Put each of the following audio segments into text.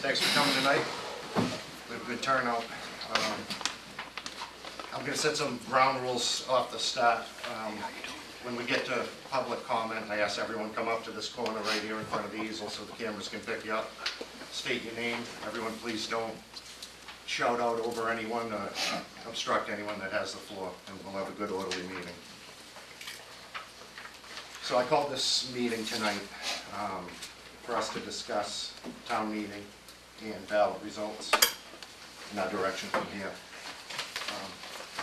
Thanks for coming tonight. We have a good turnout. I'm going to set some ground rules off the start. When we get to public comment, I ask everyone come up to this corner right here in front of the easel so the cameras can pick you up. State your name. Everyone please don't shout out over anyone, obstruct anyone that has the floor, and we'll have a good orderly meeting. So I called this meeting tonight for us to discuss town meeting and ballot results and our direction from here.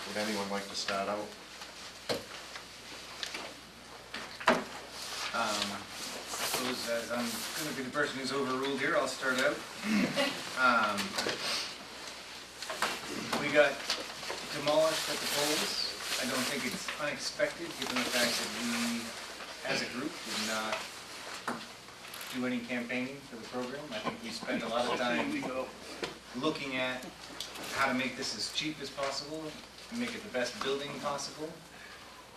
Would anyone like to start out? I suppose as I'm going to be the person who's overruled here, I'll start out. We got demolished at the polls. I don't think it's unexpected given the fact that we, as a group, did not do any campaigning for the program. I think we spent a lot of time looking at how to make this as cheap as possible, make it the best building possible,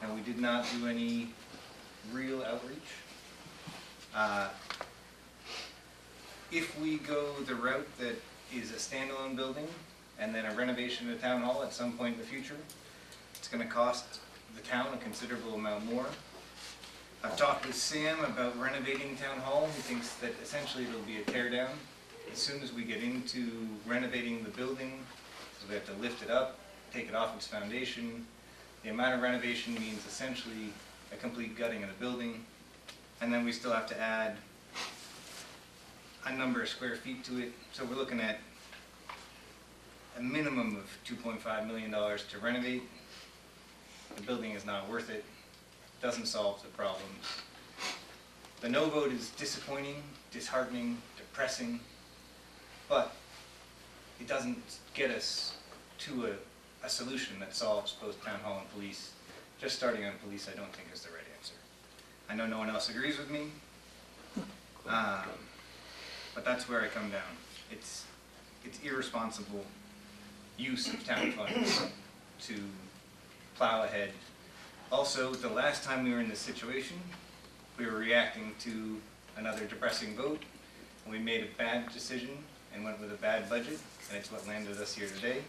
and we did not do any real outreach. If we go the route that is a standalone building and then a renovation of the town hall at some point in the future, it's going to cost the town a considerable amount more. I've talked with Sam about renovating town hall. He thinks that essentially it'll be a tear down. As soon as we get into renovating the building, so we have to lift it up, take it off its foundation. The amount of renovation means essentially a complete gutting of the building, and then we still have to add a number of square feet to it. So we're looking at a minimum of $2.5 million to renovate. The building is not worth it. Doesn't solve the problems. The no vote is disappointing, disheartening, depressing, but it doesn't get us to a solution that solves both town hall and police. Just starting on police I don't think is the right answer. I know no one else agrees with me, but that's where I come down. It's irresponsible use of town funds to plow ahead. Also, the last time we were in this situation, we were reacting to another depressing vote, and we made a bad decision and went with a bad budget, and it's what landed us here today.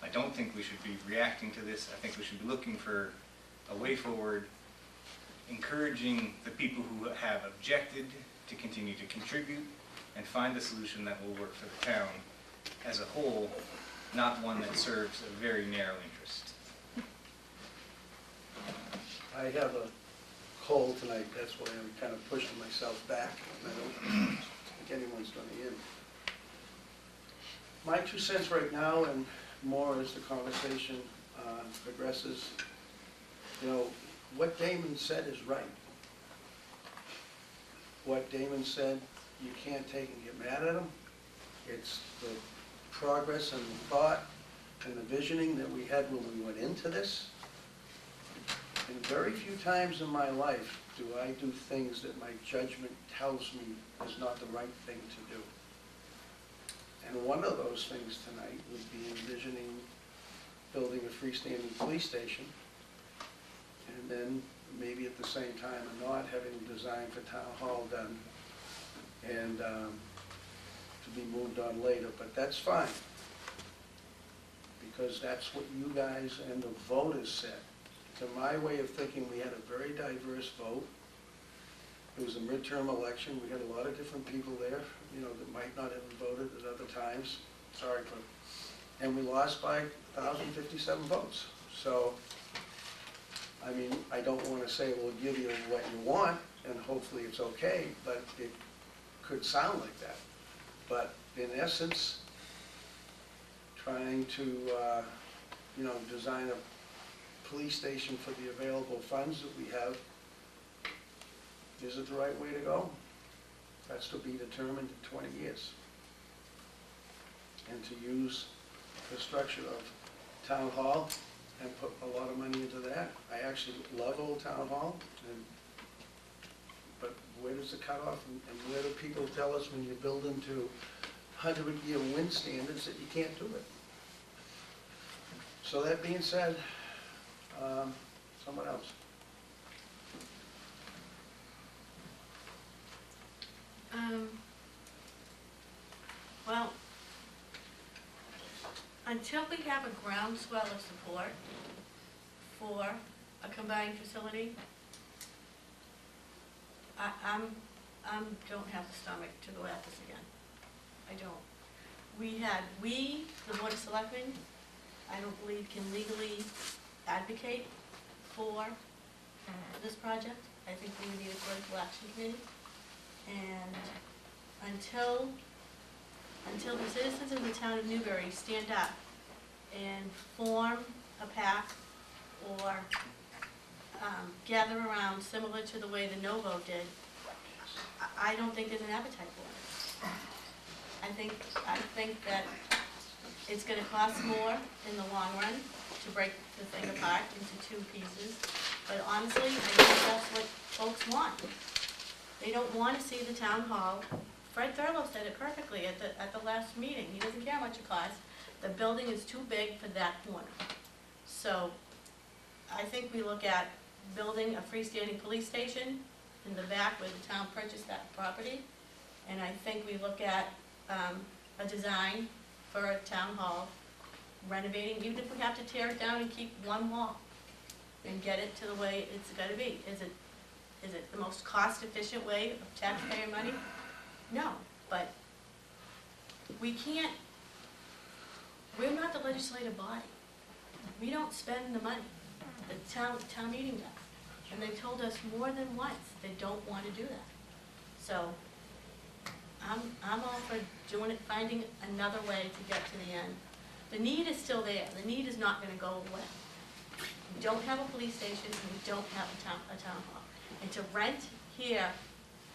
I don't think we should be reacting to this. I think we should be looking for a way forward, encouraging the people who have objected to continue to contribute and find a solution that will work for the town as a whole, not one that serves a very narrow interest. I have a cold tonight, that's why I'm kind of pushing myself back. I don't think anyone's going to in. My 2 cents right now, and more as the conversation progresses, you know, what Damon said is right. What Damon said, you can't take and get mad at him. It's the progress and the thought and the visioning that we had when we went into this. And very few times in my life do I do things that my judgment tells me is not the right thing to do. And one of those things tonight would be envisioning building a freestanding police station, and then maybe at the same time not having a design for town hall done and to be moved on later, but that's fine, because that's what you guys and the voters said. To my way of thinking, we had a very diverse vote. It was a midterm election. We had a lot of different people there, you know, that might not have voted at other times. Sorry, but, and we lost by 1,057 votes. So, I mean, I don't want to say we'll give you what you want, and hopefully it's okay, but it could sound like that. But in essence, trying to, you know, design a police station for the available funds that we have, is it the right way to go? That's to be determined in 20 years. And to use the structure of town hall and put a lot of money into that. I actually love Old Town Hall, but where does the cutoff, and where do people tell us when you build into 100-year wind standards that you can't do it? So that being said, someone else. Well, until we have a groundswell of support for a combined facility, I don't have the stomach to go at this again. I don't. The Board of Selectmen, I don't believe can legally advocate for this project. I think we need a political action committee. And until the citizens of the town of Newbury stand up and form a pack or gather around similar to the way the No Vote did, I don't think there's an appetite for it. I think that it's gonna cost more in the long run to break the thing apart into two pieces. But honestly, I think that's what folks want. They don't want to see the town hall. Fred Thurlow said it perfectly at the last meeting. He doesn't care how much it costs. The building is too big for that corner. So I think we look at building a freestanding police station in the back where the town purchased that property. And I think we look at a design for a town hall, renovating, even if we have to tear it down and keep one wall and get it to the way it's gotta be. Is it the most cost-efficient way of taxpayer money? No, but we can't, we're not the legislative body. We don't spend the money. The town meeting does. And they've told us more than once they don't want to do that. So I'm all for doing it, finding another way to get to the end. The need is still there. The need is not going to go away. We don't have a police station and we don't have a town hall. And to rent here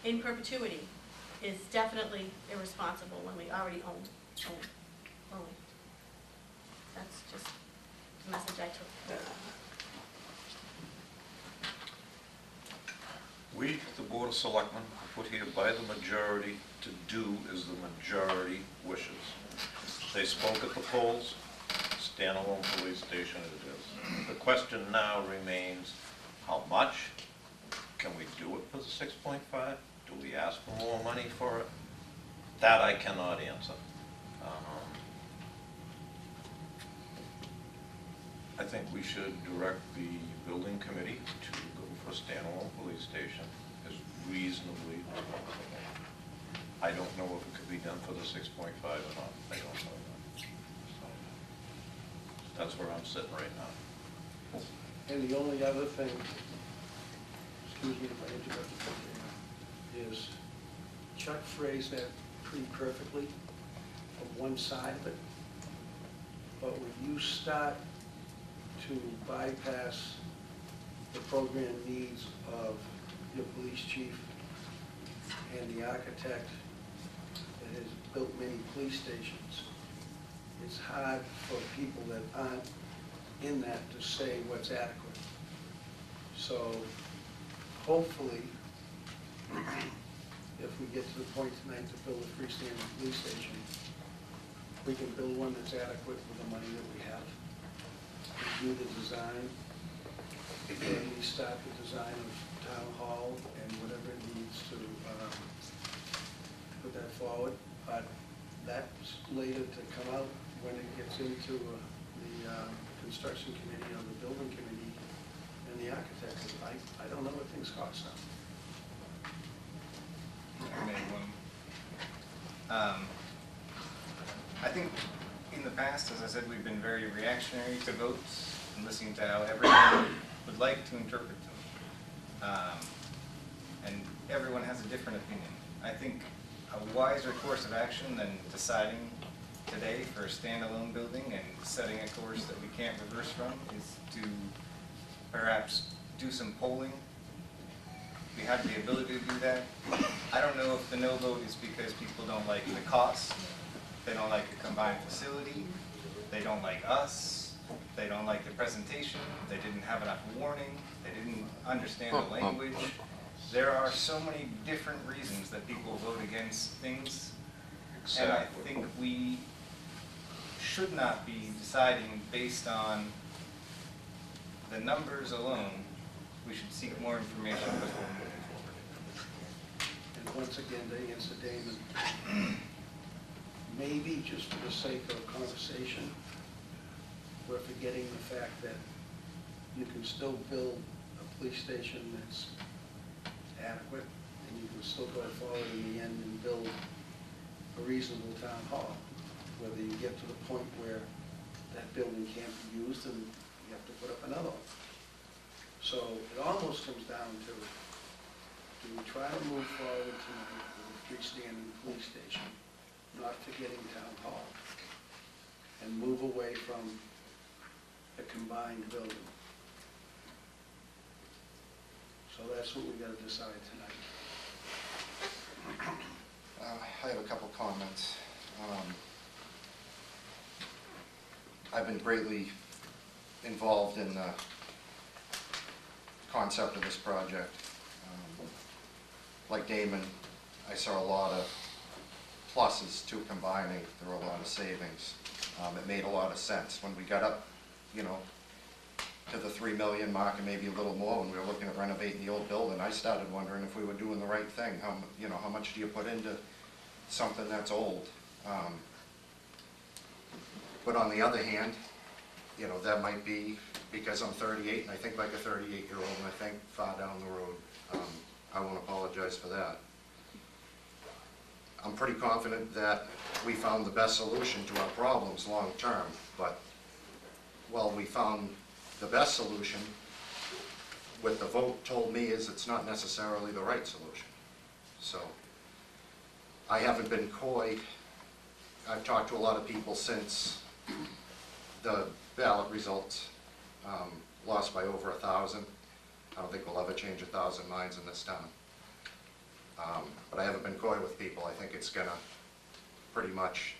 in perpetuity is definitely irresponsible when we already own. That's just the message I took. We, the Board of Selectmen, are put here by the majority to do as the majority wishes. They spoke at the polls, standalone police station it is. The question now remains, how much? Can we do it for the 6.5? Do we ask for more money for it? That I cannot answer. I think we should direct the building committee to go for a standalone police station as reasonably as possible. I don't know if it could be done for the 6.5 or not. I don't know that. So that's where I'm sitting right now. And the only other thing, excuse me if I interrupt you, is Chuck phrased that pretty perfectly from one side of it. But when you start to bypass the program needs of your police chief and the architect that has built many police stations, it's hard for people that aren't in that to say what's adequate. So hopefully, if we get to the point tonight to build a freestanding police station, we can build one that's adequate with the money that we have. Do the design, and we start the design of town hall and whatever it needs to put that forward. But that's later to come out when it gets into the construction committee or the building committee and the architect. I don't know what things cost now. I made one. I think in the past, as I said, we've been very reactionary to votes and listening to how everyone would like to interpret them. And everyone has a different opinion. I think a wiser course of action than deciding today for a standalone building and setting a course that we can't reverse from is to perhaps do some polling. We have the ability to do that. I don't know if the no vote is because people don't like the cost, they don't like a combined facility, they don't like us, they don't like the presentation, they didn't have enough warning, they didn't understand the language. There are so many different reasons that people vote against things. And I think we should not be deciding based on the numbers alone. We should seek more information before moving forward. And once again, to answer Damon, maybe just for the sake of conversation, we're forgetting the fact that you can still build a police station that's adequate, and you can still go forward in the end and build a reasonable town hall. Whether you get to the point where that building can't be used and you have to put up another one. So it almost comes down to, do we try to move forward tonight with a freestanding police station, not forgetting town hall, and move away from a combined building? So that's what we gotta decide tonight. I have a couple comments. I've been greatly involved in the concept of this project. Like Damon, I saw a lot of pluses to combining. There were a lot of savings. It made a lot of sense. When we got up, you know, to the 3 million mark and maybe a little more, when we were looking at renovating the old building, I started wondering if we were doing the right thing. How much do you put into something that's old? But on the other hand, you know, that might be because I'm 38 and I think like a 38-year-old and I think far down the road. I won't apologize for that. I'm pretty confident that we found the best solution to our problems long-term, but while we found the best solution, what the vote told me is it's not necessarily the right solution. So I haven't been coy. I've talked to a lot of people since the ballot results, lost by over 1,000. I don't think we'll ever change 1,000 minds in this town. But I haven't been coy with people. I think it's gonna pretty much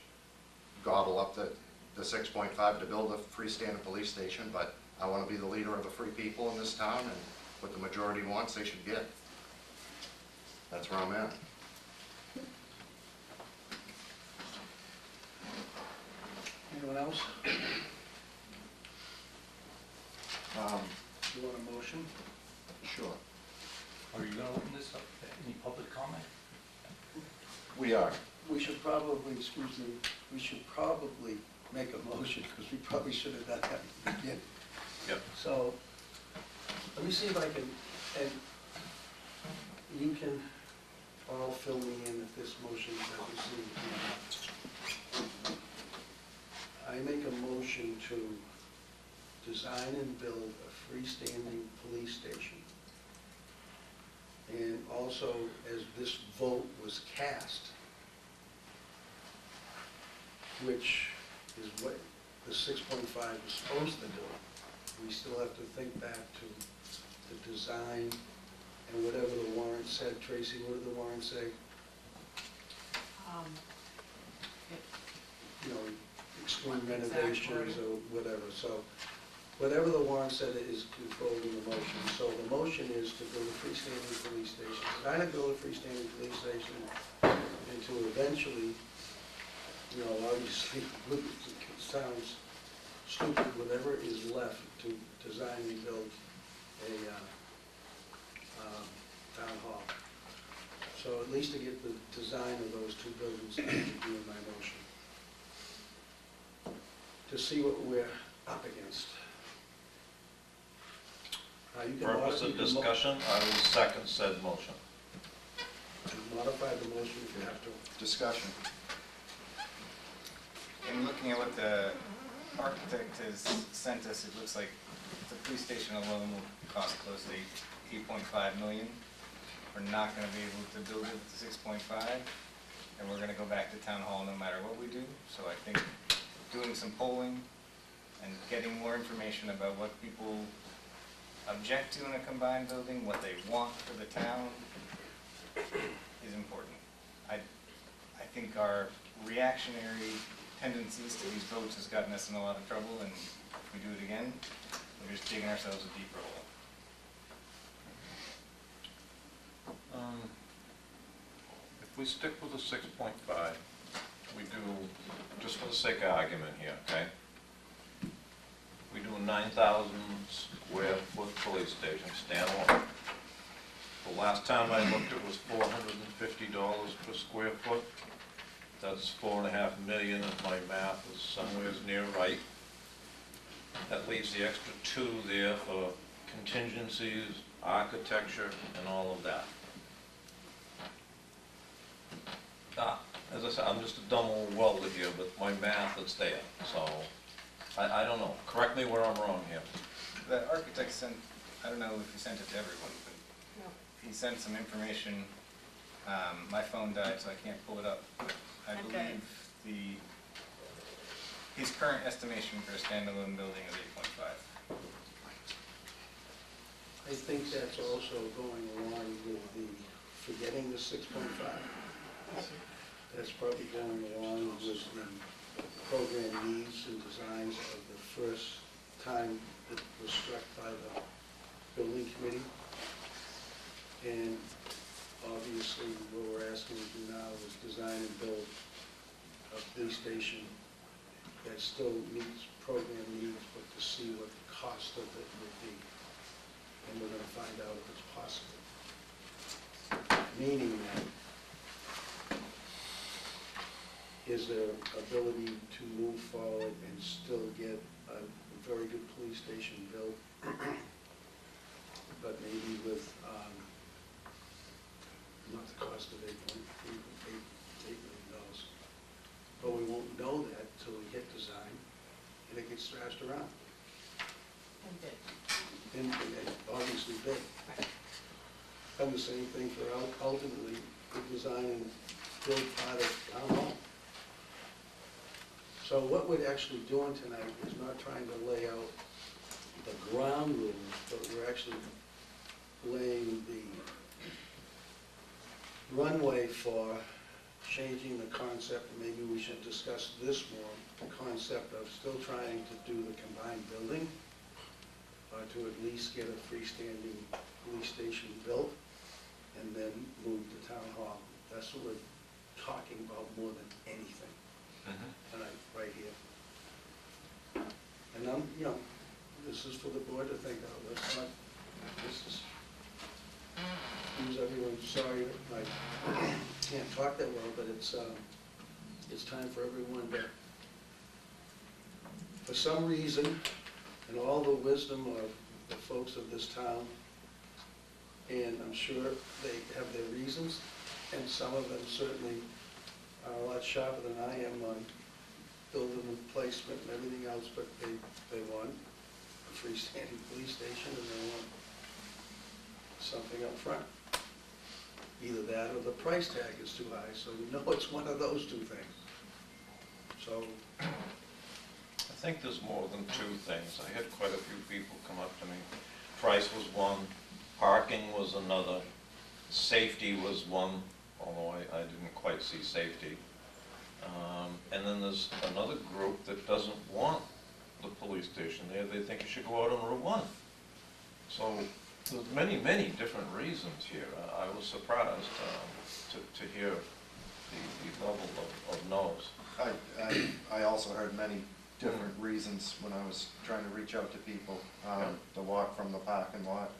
gobble up the 6.5 to build a freestanding police station, but I want to be the leader of the free people in this town, and what the majority wants, they should get. That's where I'm at. Anyone else? Um, You want a motion? Sure. Are you gonna open this up to any public comment? We are. We should probably, excuse me, we should probably make a motion, because we probably should have done that at the beginning. Yep. So, let me see if I can, and you can all fill me in if this motion is received. I make a motion to design and build a freestanding police station. And also, as this vote was cast, which is what the 6.5 is supposed to do, we still have to think back to the design and whatever the warrant said. Tracy, what did the warrant say? You know, exclude renovations or whatever. So whatever the warrant said is controlled in the motion. So the motion is to build a freestanding police station, design and build a freestanding police station, and to eventually, you know, obviously, it sounds stupid, whatever is left to design and build a town hall. So at least to get the design of those two buildings, that should be in my motion. To see what we're up against. You can Purpose of discussion, I will second said motion. modify the motion if you have to. Discussion. In looking at what the architect has sent us, it looks like the police station alone will cost close to 8.5 million. We're not gonna be able to build it to 6.5, and we're gonna go back to town hall no matter what we do. So I think doing some polling and getting more information about what people object to in a combined building, what they want for the town, is important. I think our reactionary tendencies to these votes has gotten us in a lot of trouble, and if we do it again, we're just digging ourselves a deeper hole. If we stick with the 6.5, we do, just for the sake of argument here, okay? We do a 9,000 square foot police station, standalone. The last time I looked, it was $450 per square foot. That's 4.5 million if my math is somewhere near right. That leaves the extra 2 there for contingencies, architecture, and all of that. As I said, I'm just a dumb old welder here, but my math is there, so I don't know. Correct me where I'm wrong here. The architect sent, I don't know if he sent it to everyone, but he sent some information. My phone died, so I can't pull it up. I Okay. believe his current estimation for a standalone building is 8.5. I think that's also going along with the, forgetting the 6.5. That's probably going along with the program needs and designs of the first time that was struck by the building committee. And obviously, what we're asking to do now is design and build a police station that still meets program needs, but to see what the cost of it would be. And we're gonna find out if it's possible. Meaning that, is there ability to move forward and still get a very good police station built, but maybe with, not the cost of $8 million. But we won't know that till we get design and it gets thrashed around. And obviously big. And the same thing for ultimately the design and build part of town hall. So what we're actually doing tonight is not trying to lay out the ground rules, but we're actually laying the runway for changing the concept. Maybe we should discuss this more, the concept of still trying to do the combined building, to at least get a freestanding police station built, and then move to town hall. That's what we're talking about more than anything tonight, right here. And I'm, this is for the board to think of. Let's not, this is, everyone's sorry, I can't talk that well, but it's time for everyone to, for some reason, and all the wisdom of the folks of this town, and I'm sure they have their reasons, and some of them certainly are a lot sharper than I am on building and placement and everything else, but they want a freestanding police station and they want something up front. Either that or the price tag is too high, so we know it's one of those two things. So, I think there's more than 2 things. I had quite a few people come up to me. Price was one, parking was another, safety was one, although I didn't quite see safety. And then there's another group that doesn't want the police station there. They think it should go out on Route 1. So there's many, many different reasons here. I was surprised to hear the level of no's. I also heard many different reasons when I was trying to reach out to people, to walk from the parking lot.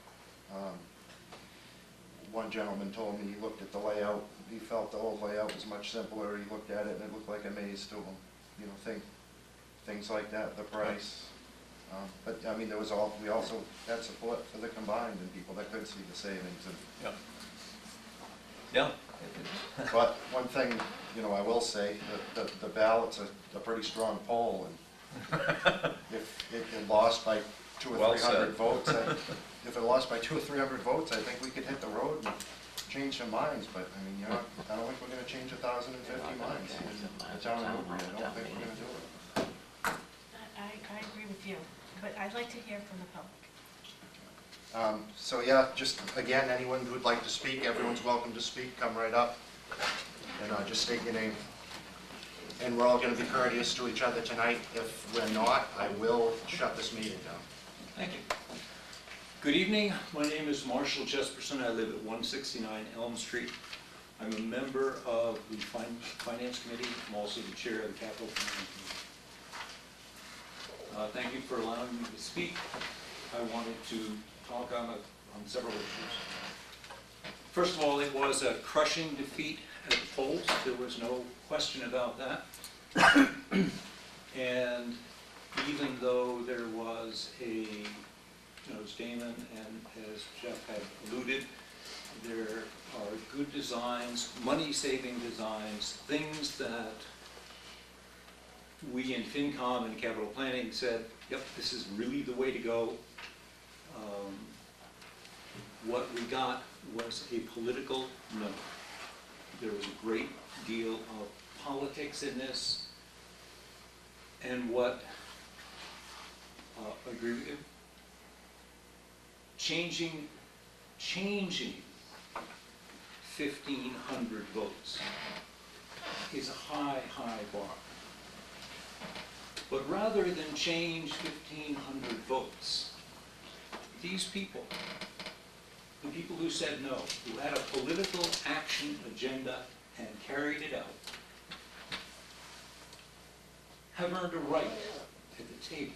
One gentleman told me he looked at the layout, he felt the old layout was much simpler, he looked at it and it looked like a maze to him. Things like that, the price. But I mean, we also had support for the combined and people that could see the savings. And Yeah. but one thing, I will say, that the ballot's a pretty strong poll, and if it lost by 200 or 300 votes, if it lost by 200 or 300 votes, I think we could hit the road and change some minds. But I mean, I don't think we're going to change 1,050 minds in the town of Newbury. I don't think we're going to do it. I agree with you, but I'd like to hear from the public. So yeah, just again, anyone who'd like to speak, everyone's welcome to speak. Come right up and just state your name. And we're all going to be courteous to each other tonight. If we're not, I will shut this meeting down. Thank you. Good evening, my name is Marshall Jesperson, I live at 169 Elm Street. I'm a member of the Finance Committee, I'm also the chair of the Capital Planning Committee. Thank you for allowing me to speak. I wanted to talk on several issues. First of all, it was a crushing defeat at the polls, there was no question about that. And even though there was as Damon and as Jeff had alluded, there are good designs, money-saving designs, things that we in FinCom and capital planning said, yep, this is really the way to go. What we got was a political no. There was a great deal of politics in this, and what, I agree with you, changing 1,500 votes is a high, high bar. But rather than change 1,500 votes, these people, the people who said no, who had a political action agenda and carried it out, have earned a right at the table.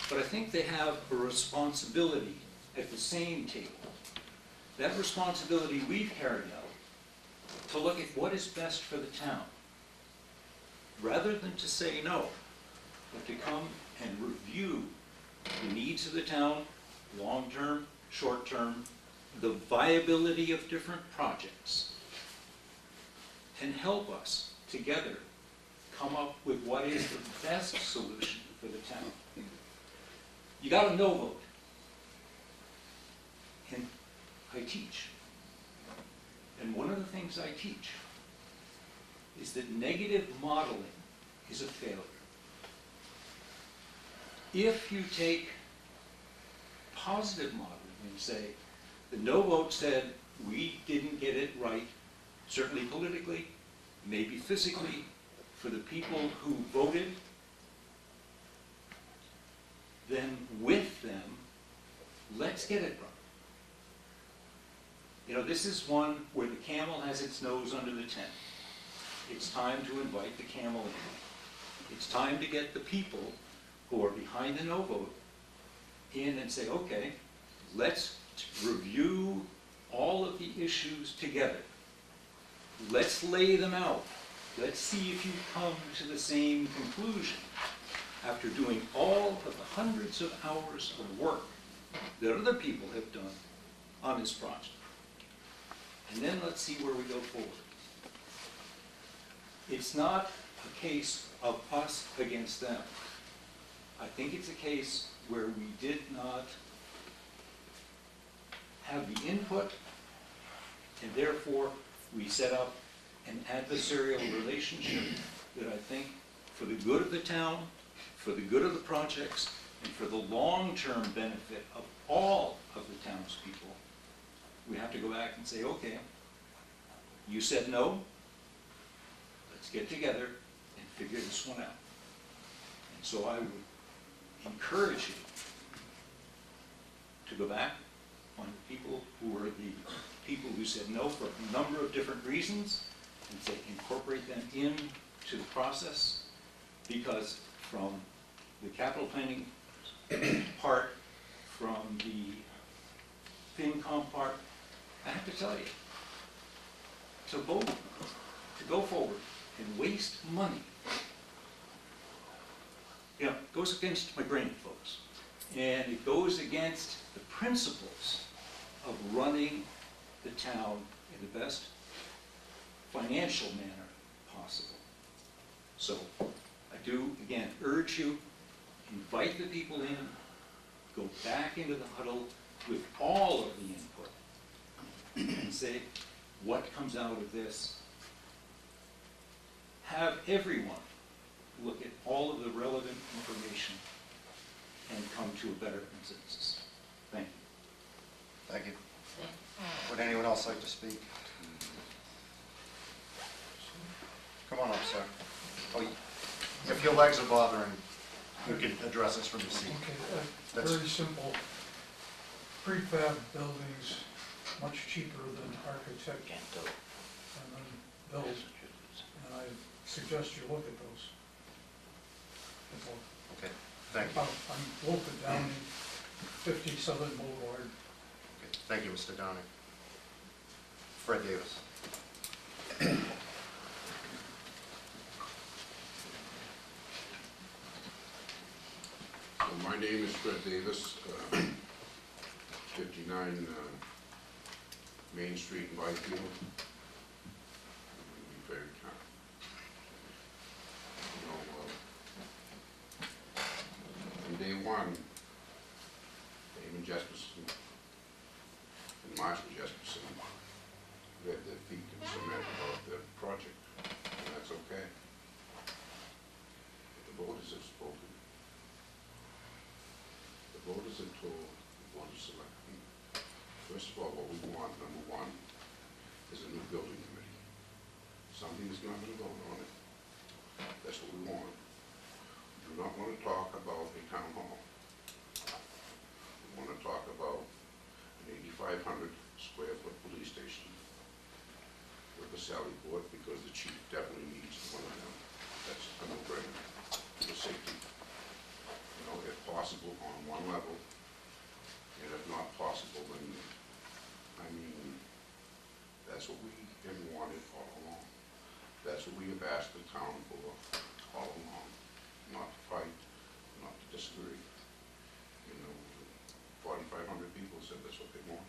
But I think they have a responsibility at the same table. That responsibility we've carried out to look at what is best for the town. Rather than to say no, but to come and review the needs of the town, long-term, short-term, the viability of different projects, and help us together come up with what is the best solution for the town. You got a no vote. And I teach. And one of the things I teach is that negative modeling is a failure. If you take positive modeling and say, the no vote said we didn't get it right, certainly politically, maybe physically, for the people who voted, then with them, let's get it right. You know, this is one where the camel has its nose under the tent. It's time to invite the camel in. It's time to get the people who are behind the no vote in and say, okay, let's review all of the issues together. Let's lay them out. Let's see if you come to the same conclusion after doing all of the hundreds of hours of work that other people have done on this project. And then let's see where we go forward. It's not a case of us against them. I think it's a case where we did not have the input, and therefore we set up an adversarial relationship that I think, for the good of the town, for the good of the projects, and for the long-term benefit of all of the townspeople, we have to go back and say, okay, you said no, let's get together and figure this one out. And so I would encourage you to go back on people who were the people who said no for a number of different reasons, and say incorporate them into the process, because from the capital planning part, from the FinCom part, I have to tell you, to vote, to go forward and waste money, you know, goes against my grain, folks. And it goes against the principles of running the town in the best financial manner possible. So I do, again, urge you, invite the people in, go back into the huddle with all of the input, and say, what comes out of this? Have everyone look at all of the relevant information and come to a better consensus. Thank you. Thank you. Would anyone else like to speak? Come on up, sir. Oh, if your legs are bothering, you can address us from your seat. Okay, That's- very simple. Prefab buildings, much cheaper than architect and then build. And I suggest you look at those. That's all. Okay, thank you. I'm Wolford Downey, 50 Southern Boulevard. Okay, thank you, Mr. Downing. Fred Davis. My name is Fred Davis, 59 Main Street in Byfield. Very kind. You know, from day one, Damon Jesperson and Marshall Jesperson had their feet in cement about the project, and that's okay. But the voters have spoken. The voters have told the Board of Selectmen, first of all, what we want, number one, is a new building committee. Something that's not going to vote on it. That's what we want. We do not want to talk about a town hall. We want to talk about an 8,500 square foot police station with a Sally Port, because the chief definitely needs one of them. That's a no-brainer for safety. You know, if possible, on one level, and if not possible, then, I mean, that's what we have wanted all along. That's what we have asked the town for all along. Not to fight, not to disagree. You know, 4,500 people said that's what they want.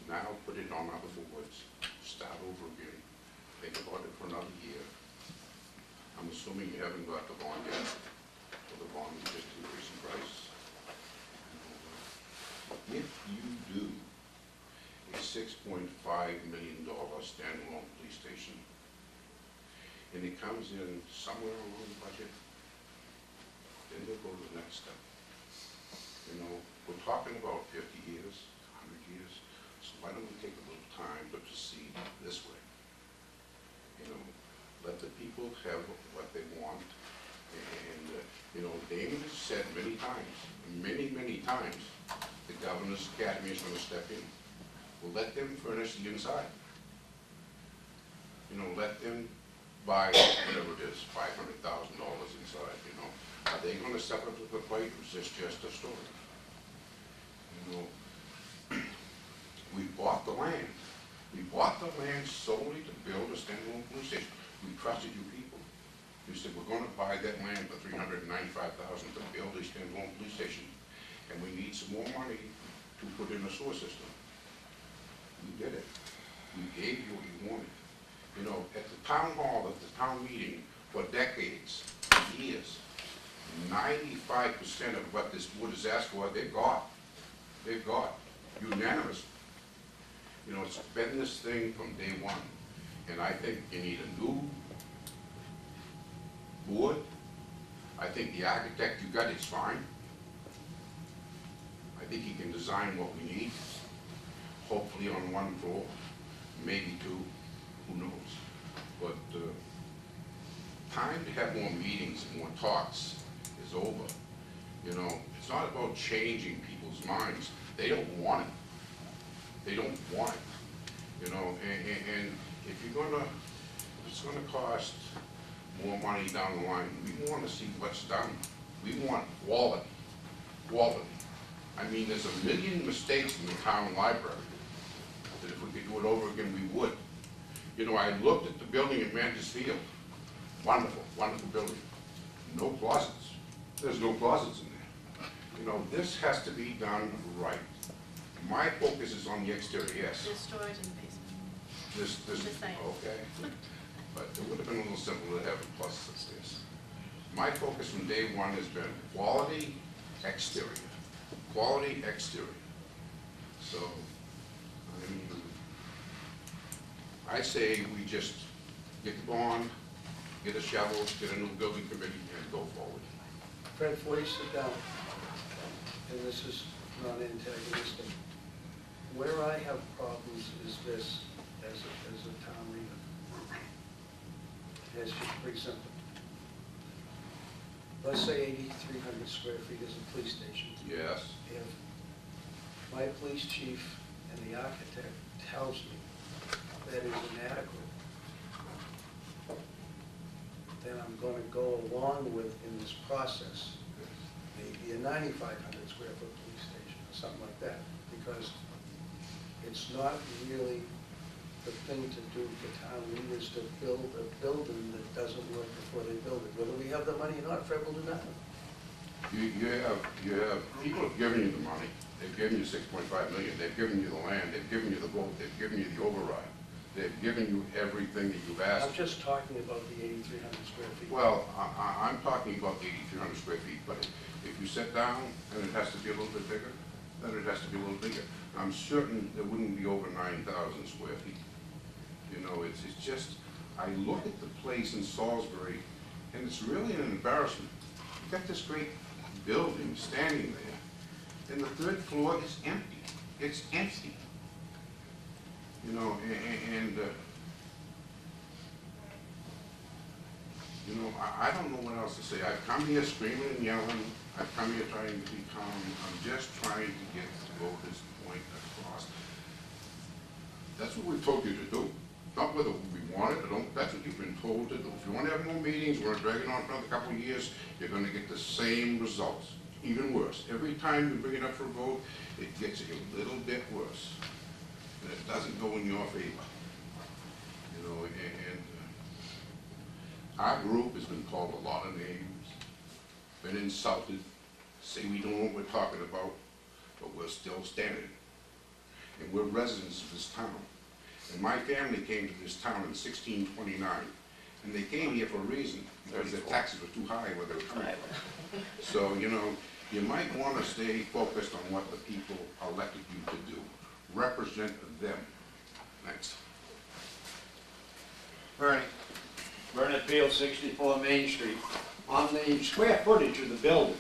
And now put it on other boards, start over again, think about it for another year. I'm assuming you haven't got the bond yet, or the bond is just increasing price. If you do a $6.5 million standalone police station, and it comes in somewhere along the budget, then they'll go to the next step. You know, we're talking about 50 years, 100 years, so why don't we take a little time to proceed this way? You know, let the people have what they want, and, you know, Damon has said many times, many times, the Governor's Academy is going to step in. We'll let them furnish the inside. You know, let them buy whatever it is, $500,000 inside, you know. Are they going to step up to the plate, or is this just a story? You know, we bought the land. We bought the land solely to build a standalone police station. We trusted you people. You said, we're going to buy that land for $395,000 to build a standalone police station, and we need some more money to put in a sewer system. We did it. We gave you what you wanted. You know, at the town hall, at the town meeting, for decades, years, 95% of what this board has asked for, they've got. They've got. Unanimous. You know, it's been this thing from day one. And I think you need a new board. I think the architect you got is fine. I think he can design what we need. Hopefully on one floor, maybe two, who knows. But time to have more meetings and more talks is over. You know, it's not about changing people's minds. They don't want it. They don't want it. You know, and if you're gonna, if it's gonna cost more money down the line, we want to see what's done. We want quality. Quality. I mean, there's a million mistakes in the town library that if we could do it over again, we would. You know, I looked at the building at Mantis Field. Wonderful, wonderful building. No closets. There's no closets in there. You know, this has to be done right. My focus is on the exterior, yes. There's storage in the basement. This, Just saying. okay. But it would have been a little simpler to have a plus upstairs. My focus from day one has been quality exterior. Quality exterior. So, I mean, I say we just get the bond, get a shovel, get a new building committee, and go forward. Fred, before you sit down, and this is not antagonistic, where I have problems is this, as a town leader. It's just pretty simple. Let's say 8,300 square feet is a police station. Yes. If my police chief and the architect tells me that is inadequate, then I'm going to go along with, in this process, maybe a 9,500 square foot police station or something like that, because it's not really the thing to do for town leaders to build a building that doesn't work before they build it. Whether we have the money or not, Fred will do nothing. You have, people have given you the money, they've given you 6.5 million, they've given you the land, they've given you the vote, they've given you the override. They've given you everything that you've asked I'm for. just talking about the 8,300 square feet. Well, I'm talking about the 8,300 square feet, but if you sit down and it has to be a little bit bigger, then it has to be a little bigger. I'm certain it wouldn't be over 9,000 square feet. You know, it's just, I look at the place in Salisbury, and it's really an embarrassment. You've got this great building standing there, and the third floor is empty. It's empty. You know, you know, I don't know what else to say. I've come here screaming and yelling. I've come here trying to be calm. I'm just trying to get the voters' point across. That's what we've told you to do. Not whether we want it or don't, that's what you've been told to do. If you want to have more meetings, we're going to drag it on for another couple of years, you're going to get the same results, even worse. Every time you bring it up for a vote, it gets a little bit worse. And it doesn't go in your favor. You know, and our group has been called a lot of names, been insulted, say we don't know what we're talking about, but we're still standing. And we're residents of this town. And my family came to this town in 1629, and they came here for a reason, because their taxes were too high where they were coming from. So, you know, you might want to stay focused on what the people elected you to do. Represent them. Next. Bernie? Bernard Field, 64 Main Street. On the square footage of the building,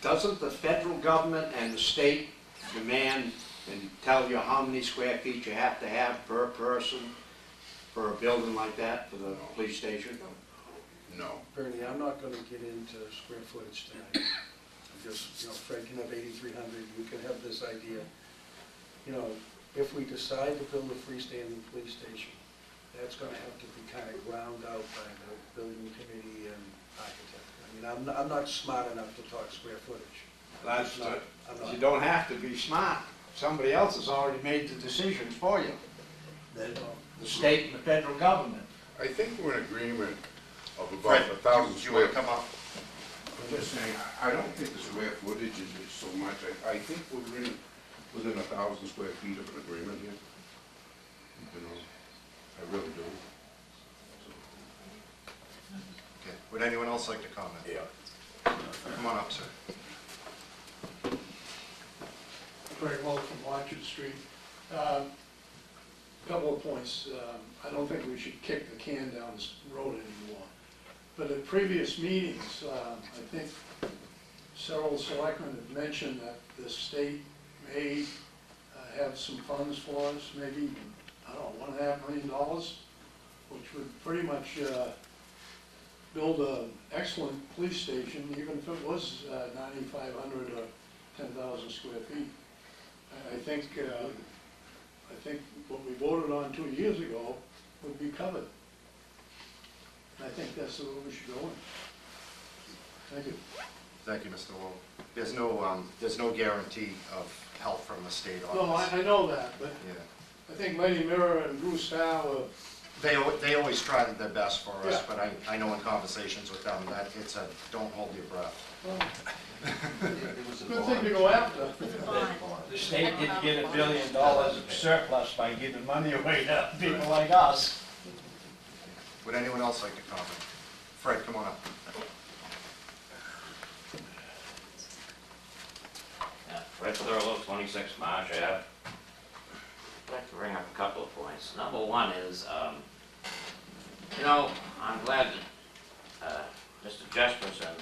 doesn't the federal government and the state demand and tell you how many square feet you have to have per person for a building like that for the police station? No. Bernie, I'm not gonna get into square footage tonight. I'm just, you know, Fred can have 8,300, you can have this idea. You know, if we decide to build a freestanding police station, that's gonna have to be kind of ground out by the building committee and architect. I mean, I'm not smart enough to talk square footage. That's I'm not. You don't have to be smart. Somebody else has already made the decisions for you. Then, The state and the federal government. I think we're in agreement of Fred, about 1,000 do you want square. to come up? I'm just saying, I don't think the square footage is so much. I think we're within 1,000 square feet of an agreement here. You know, I really do. Okay. Would anyone else like to comment? Yeah. Come on up, sir. Craig Wells from Orchard Street. Couple of points. I don't think we should kick the can down this road anymore. But at previous meetings, I think several selectmen have mentioned that the state may have some funds for us, maybe, I don't know, $1.5 million, which would pretty much build an excellent police station, even if it was 9,500 or 10,000 square feet. I think what we voted on 2 years ago would be covered. I think that's the road we should go in. Thank you. Thank you, Mr. Lowe. There's no guarantee of help from the state on No, this. I know that, but Yeah. I think Lady Mirror and Bruce Starr They always try their best for us, Yeah. but I know in conversations with them that it's a, don't hold your breath. good thing to go after. It's a bond. The state did get $1 billion of surplus by giving money away to people like us. Would anyone else like to comment? Fred, come on up. Fred Thurlow, 26 Marsh Ave. I'd like to bring up a couple of points. Number one is, you know, I'm glad that Mr. Jesperson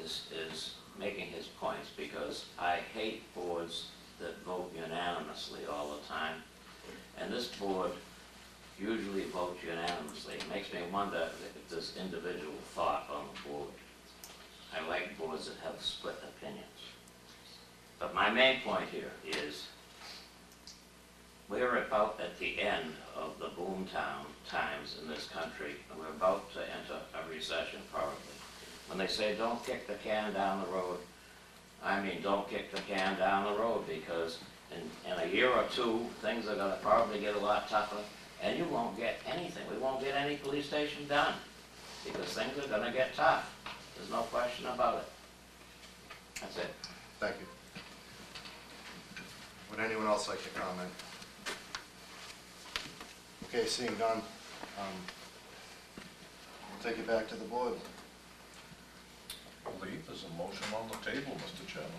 is making his points, because I hate boards that vote unanimously all the time. And this board usually votes unanimously. It makes me wonder if there's individual thought on the board. I like boards that have split opinions. But my main point here is we're about at the end of the boomtown times in this country, and we're about to enter a recession probably. When they say don't kick the can down the road, I mean don't kick the can down the road, because in a year or two, things are going to probably get a lot tougher, and you won't get anything. We won't get any police station done, because things are gonna get tough. There's no question about it. That's it. Thank you. Would anyone else like to comment? Okay, seeing none, we'll take it back to the board. I believe there's a motion on the table, Mr. Chairman.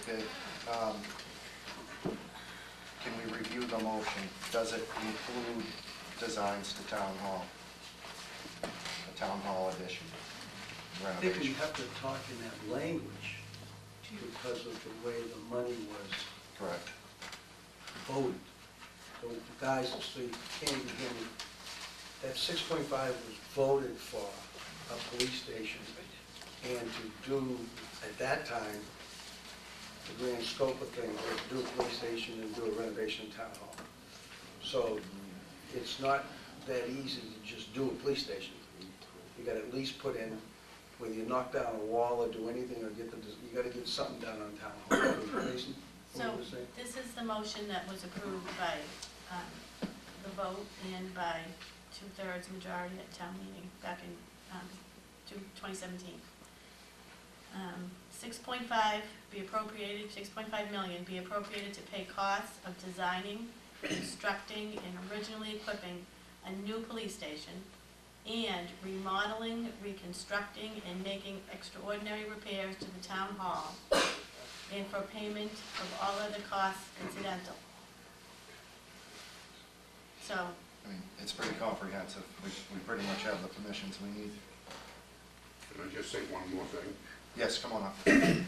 Okay, can we review the motion? Does it include designs to town hall? A town hall addition, I think we renovation? have to talk in that language because of the way the money was Correct. voted. The guys, so you can't even hear me. That 6.5 was voted for a police station and to do, at that time, the grand scope of things was to do a police station and do a renovation in town hall. So it's not that easy to just do a police station. You gotta at least put in, whether you knock down a wall or do anything or get the, you gotta get something done on town hall. Jason, what So, were you saying? this is the motion that was approved by the vote and by 2/3 majority at town meeting back in 2017. 6.5 be appropriated, 6.5 million be appropriated to pay costs of designing, constructing, and originally equipping a new police station, and remodeling, reconstructing, and making extraordinary repairs to the town hall, and for payment of all other costs incidental. So, I mean, it's pretty comprehensive. We pretty much have the permissions we need. Can I just say one more thing? Yes, come on up. It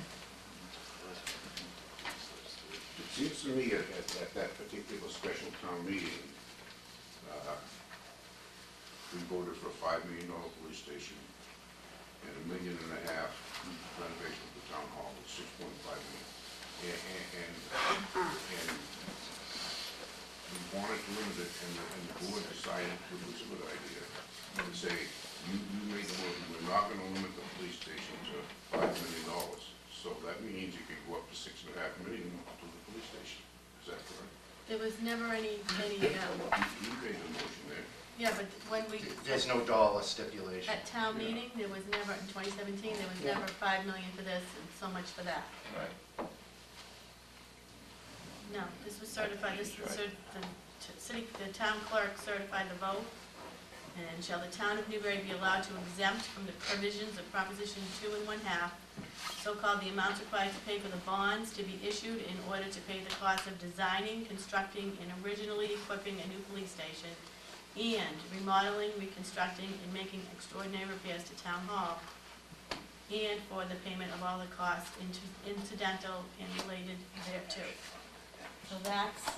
seems to me at that particular special town meeting, we voted for a $5 million police station and $1.5 million renovation of the town hall, with $6.5 million. And we wanted to limit it, and the board decided it was a good idea to say, you made the motion, we're not gonna limit the police station to $5 million. So that means you could go up to $6.5 million to the police station. Is that correct? there was never any, You made the motion there. yeah, but when we, There's no dollar stipulation. at town meeting, there was never, in 2017, there was never 5 million for this and so much for that. Right. No, this was certified, this was the town clerk certified the vote. And shall the town of Newbury be allowed to exempt from the provisions of Proposition 2 1/2, so-called the amounts required to pay for the bonds to be issued in order to pay the cost of designing, constructing, and originally equipping a new police station, and remodeling, reconstructing, and making extraordinary repairs to town hall, and for the payment of all the costs incidental and related thereto. So that's,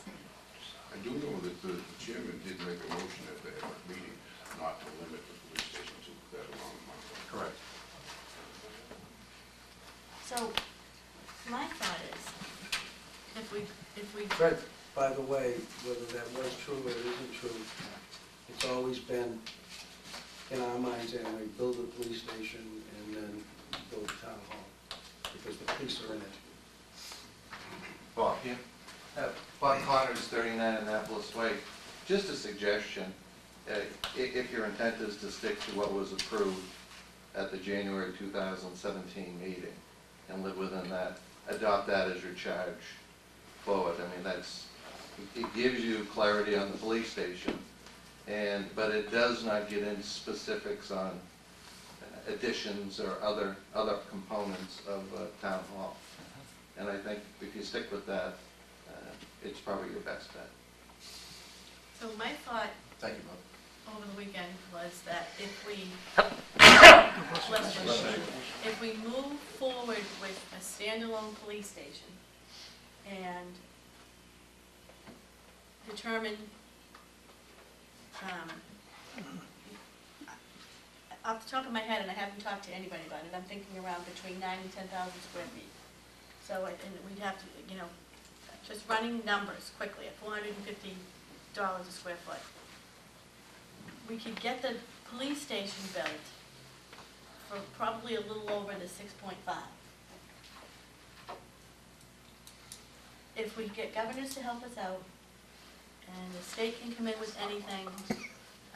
I do know that the chairman did make a motion at that meeting not to limit the police station to that amount of money. Correct. so, my thought is, if we, Fred, by the way, whether that was true or it isn't true, it's always been, in our minds anyway, build a police station and then build a town hall, because the police are in it. Bob? Bob Connors, 39 Annapolis Way. Just a suggestion, if your intent is to stick to what was approved at the January 2017 meeting and live within that, adopt that as your charge forward. I mean, it gives you clarity on the police station, but it does not get into specifics on additions or other components of town hall. And I think if you stick with that, it's probably your best bet. so my thought Thank you, Bob. over the weekend was that if we move forward with a standalone police station and determine, off the top of my head, and I haven't talked to anybody about it, I'm thinking around between 9,000 and 10,000 square feet. So, and we'd have to, just running numbers quickly, at $450 a square foot. We could get the police station built for probably a little over the 6.5. If we get governors to help us out, and the state can come in with anything,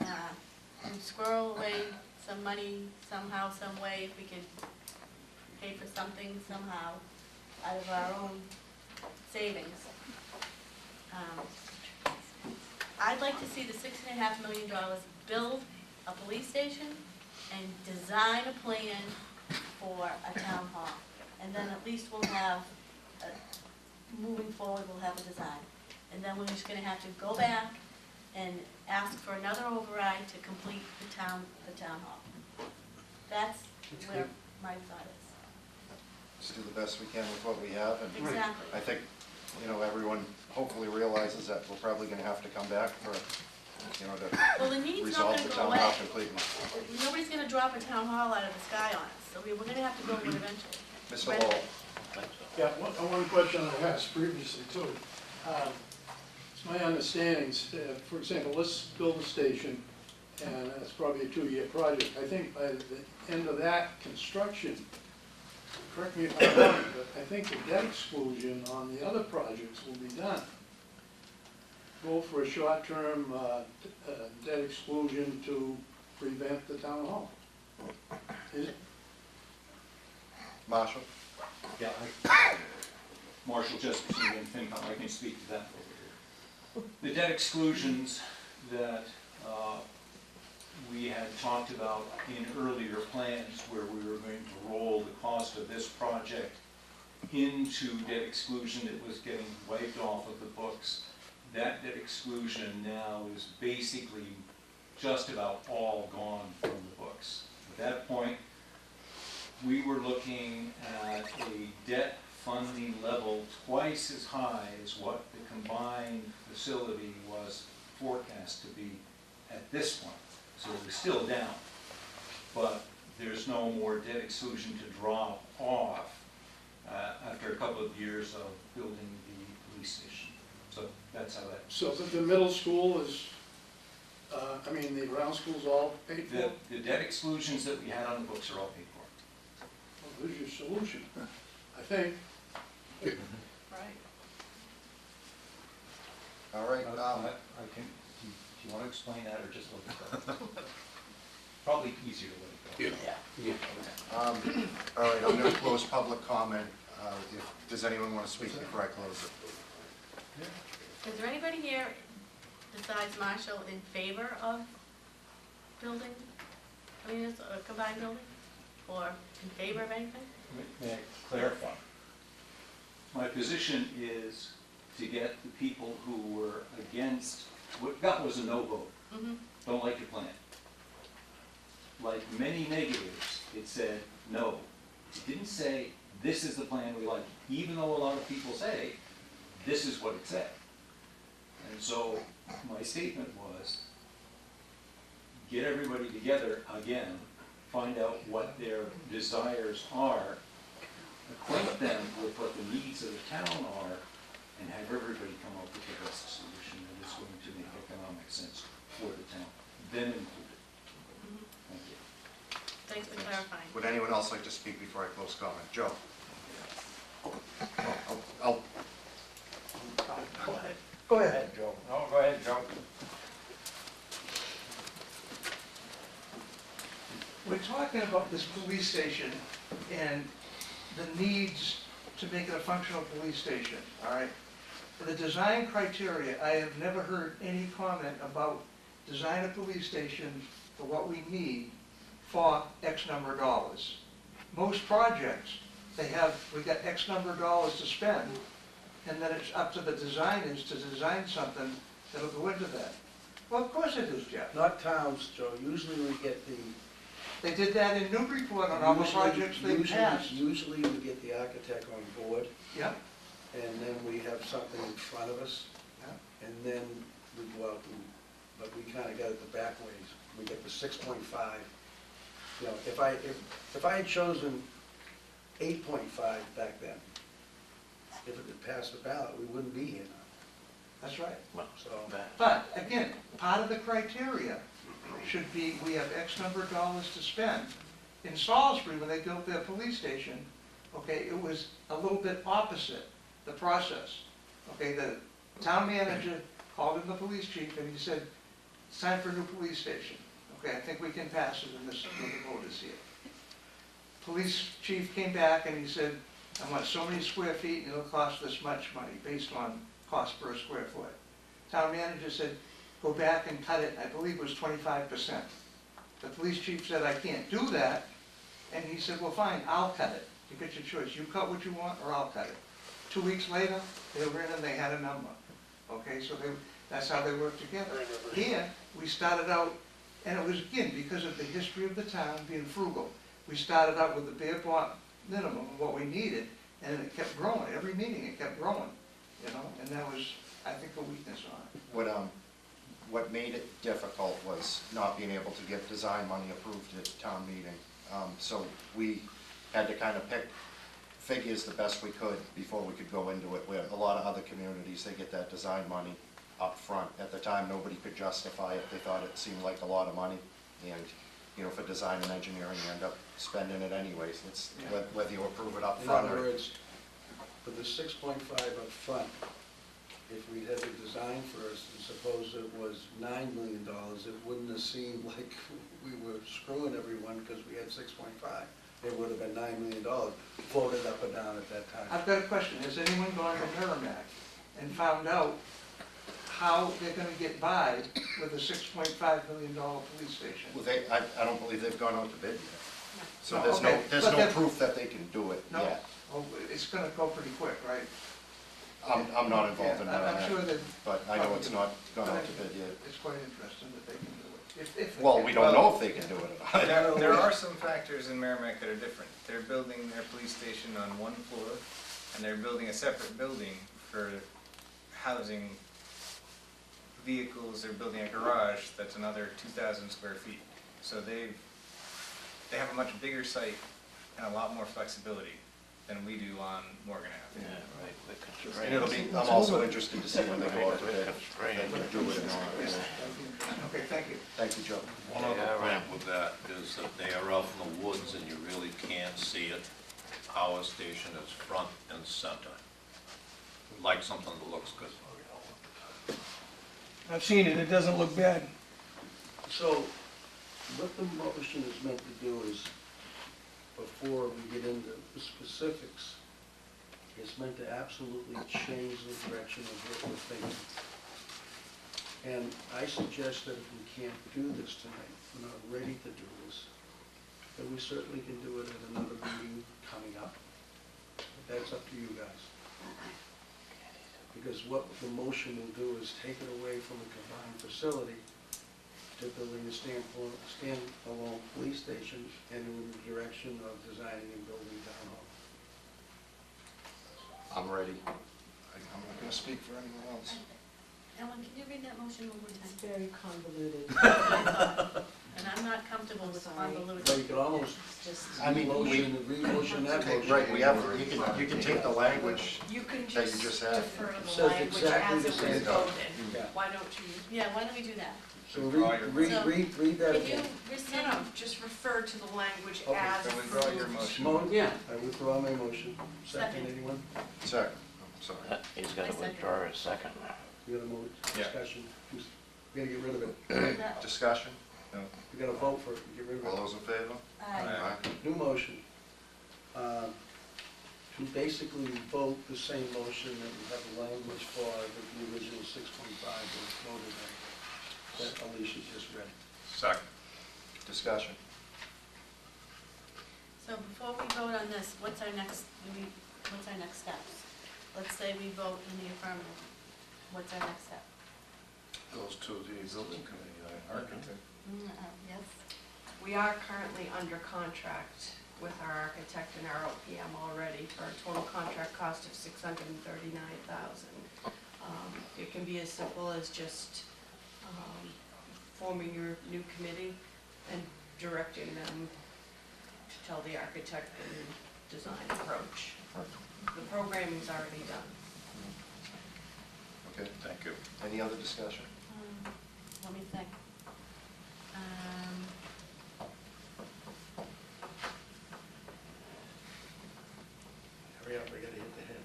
and squirrel away some money somehow, some way, if we could pay for something somehow out of our own savings. I'd like to see the $6.5 million build a police station and design a plan for a town hall. And then at least we'll have, moving forward, we'll have a design. And then we're just gonna have to go back and ask for another override to complete the town hall. That's where my thought is. Just do the best we can with what we have, and Exactly. I think, everyone hopefully realizes that we're probably gonna have to come back for, Well, the to need's resolve not the gonna go town hall away. completely. Nobody's gonna drop a town hall out of the sky on us, so we're gonna have to build one eventually. Mr. Right. Lowell, Yeah, one question I asked previously too. It's my understanding, for example, let's build a station, and that's probably a 2-year project. I think by the end of that construction, correct me if I'm wrong, but I think the debt exclusion on the other projects will be done. Go for a short-term debt exclusion to prevent the town hall. Is it? Marshall? Yeah, Marshall Jesperson, again, FinCom, I can speak to that. The debt exclusions that we had talked about in earlier plans, where we were going to roll the cost of this project into debt exclusion that was getting wiped off of the books, that debt exclusion now is basically just about all gone from the books. At that point, we were looking at a debt funding level twice as high as what the combined facility was forecast to be at this point. So it was still down, but there's no more debt exclusion to drop off after a couple of years of building the police station. So that's how that. So the middle school is, the round school's all paid for? Well, The debt exclusions that we had on the books are all paid for. there's your solution, I think. Right. All right, I can, do you want to explain that or just look at that? Probably easier to let it go. all right, I'm gonna close public comment. Does anyone want to speak before I close it? Is there anybody here besides Marshall in favor of building, a combined building? Or in favor of anything? May I clarify? My position is to get the people who were against, what got was a no vote, Mm-hmm. don't like your plan. Like many negatives, it said no. It didn't say, this is the plan we like, even though a lot of people say, this is what it said. And so my statement was, get everybody together again, find out what their desires are, acquaint them with what the needs of the town are, and have everybody come up with the best solution that is going to make economic sense for the town, them included. Thank you. Thanks for clarifying. Would anyone else like to speak before I close comment? Joe? I'll Go ahead. Joe. No, go ahead, Joe. We're talking about this police station and the needs to make it a functional police station, all right? For the design criteria, I have never heard any comment about design a police station for what we need for X number of dollars. Most projects, we got X number of dollars to spend, and then it's up to the designers to design something that'll go into that. Well, of course it is, Jeff. Not towns, Joe, usually we get the. They did that in Newburyport on all the projects they passed. Usually we get the architect on board, Yep. and then we have something in front of us, and then we go out and, but we kinda got it the back ways. We get the 6.5. If I had chosen 8.5 back then, if it had passed the ballot, we wouldn't be here now. That's right. So, But, again, part of the criteria should be, we have X number of dollars to spend. In Salisbury, when they built their police station, okay, it was a little bit opposite, the process. Okay, the town manager called in the police chief and he said, it's time for a new police station. Okay, I think we can pass it in this, with the voters here. Police chief came back and he said, I want so many square feet and it'll cost this much money based on cost per square foot. Town manager said, go back and cut it, I believe it was 25%. The police chief said, I can't do that, and he said, well, fine, I'll cut it. You get your choice, you cut what you want, or I'll cut it. 2 weeks later, they were in and they had a number. Okay, so that's how they worked together. Here, we started out, and it was, again, because of the history of the town being frugal. We started out with the bare bottom minimum of what we needed, and it kept growing. Every meeting, it kept growing, you know, and that was, I think, a weakness on it. What made it difficult was not being able to get design money approved at town meeting. So we had to kind of pick figures the best we could before we could go into it, where a lot of other communities, they get that design money up front. At the time, nobody could justify it. They thought it seemed like a lot of money. And, you know, for design and engineering, you end up spending it anyways. It's whether you approve it up In front other or... words, for the 6.5 up front, if we had the design first, and suppose it was $9 million, it wouldn't have seemed like we were screwing everyone because we had 6.5. It would have been $9 million floated up and down at that time. I've got a question. Has anyone gone to Merrimack and found out how they're gonna get by with a $6.5 million police station? Well, I don't believe they've gone out to bid yet. So No, there's okay, there's but no then- proof that they can do it No? yet. Oh, it's gonna go pretty quick, right? I'm not involved in Yeah, that, I'm sure that, but I know it's not gone out to bid yet. it's quite interesting that they can do it. If they Well, can. we don't know if they can do it or not. There are some factors in Merrimack that are different. They're building their police station on one floor, and they're building a separate building for housing vehicles. They're building a garage that's another 2,000 square feet. So they have a much bigger site and a lot more flexibility than we do on Morgan Ave. And it'll be, I'm also interested to see when they go out to bid, if they can do it or not. Okay, thank you. Thank you, Joe. One other point with that is that they are out in the woods and you really can't see it. Our station is front and center. Like something that looks good. I've seen it, it doesn't look bad. So, what the motion is meant to do is, before we get into the specifics, it's meant to absolutely change the direction of what we're thinking. And I suggest that if we can't do this tonight, we're not ready to do this, then we certainly can do it at another meeting coming up. But that's up to you guys. Because what the motion will do is take it away from a combined facility to building a standalone police station and in the direction of designing and building town hall. I'm ready. I'm not gonna speak for anyone else. Ellen, can you read that motion one more It's time? very convoluted. And I'm not comfortable with Sorry. convoluted. So you could almost Just, I mean, motion and re-motion that motion. Right, we have, you can take the language you can that you just had. defer It to says the language exactly as the it was same. voted. Yeah. Why don't you, Yeah, why don't we do that? So read that Can you again. rescind? no, just refer to the language Okay, as So withdraw your approved. motion. Yeah. I withdraw my motion. Second, Second. anyone? Second, I'm sorry. He's I second. his second. You got a motion, Yeah. discussion? We gotta get rid of it. No. Discussion? We gotta vote for it, get rid of All it. those in favor? Aye. New motion. To basically vote the same motion that we have the language for the original 6.5 that was voted on, that Alicia just read. Second. Discussion? So before we vote on this, what's our next steps? Let's say we vote in the affirmative. What's our next step? Goes to the building committee, architect. Yes? We are currently under contract with our architect and our OPM already for a total contract cost of $639,000. It can be as simple as just forming your new committee and directing them to tell the architect the design approach. The programming's already done. Okay, Thank you. any other discussion? Let me think. Hurry up, I gotta hit the head.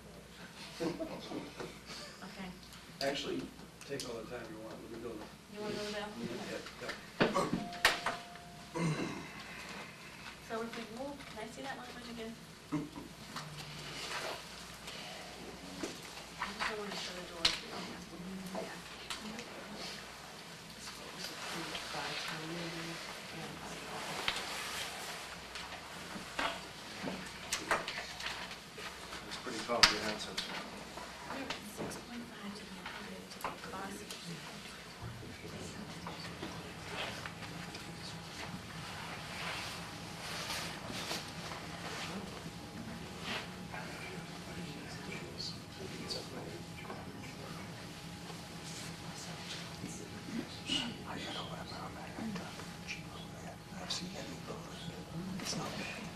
Okay. Actually, take all the time you want, we can go to. You wanna go to that? Yeah. So if we move, can I see that language again? I just don't wanna show the door. Yeah. By town meeting and by law. It's pretty comprehensive. 6.5 to be appropriated to pay costs.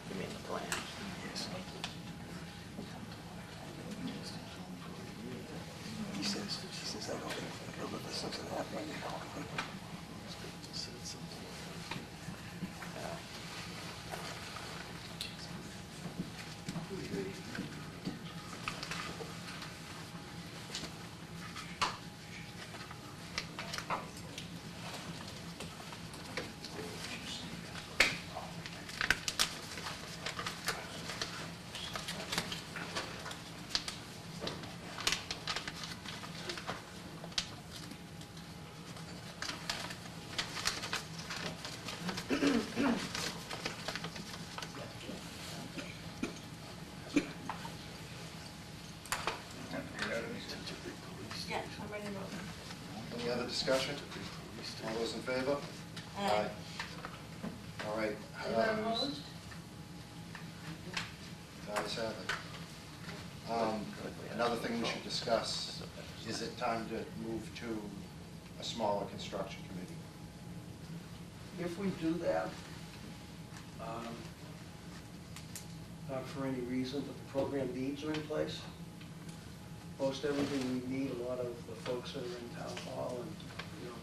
You mean the plan? Yeah, I'm ready to vote. Any other discussion? All those in favor? Aye. All right. Anyone opposed? Ayes have it. Another thing we should discuss, is it time to move to a smaller construction committee? If we do that, not for any reason, but the program needs are in place. Most everything we need, a lot of the folks that are in town hall and, you know,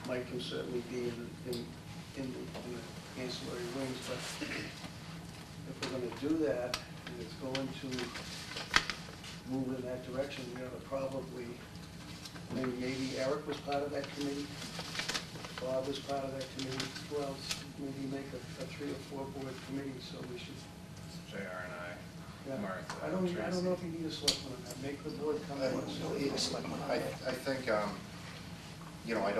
Mike can certainly be in the ancillary wings, but if we're gonna do that, and it's going to move in that direction, we ought to probably, maybe Eric was part of that committee, Bob was part of that committee, who else? Maybe make a 3 or 4 board committee, so we should. JR and Yeah. Martha, I don't Tracy. know if you need a selectman on that, make the board come to us. I think, you know, I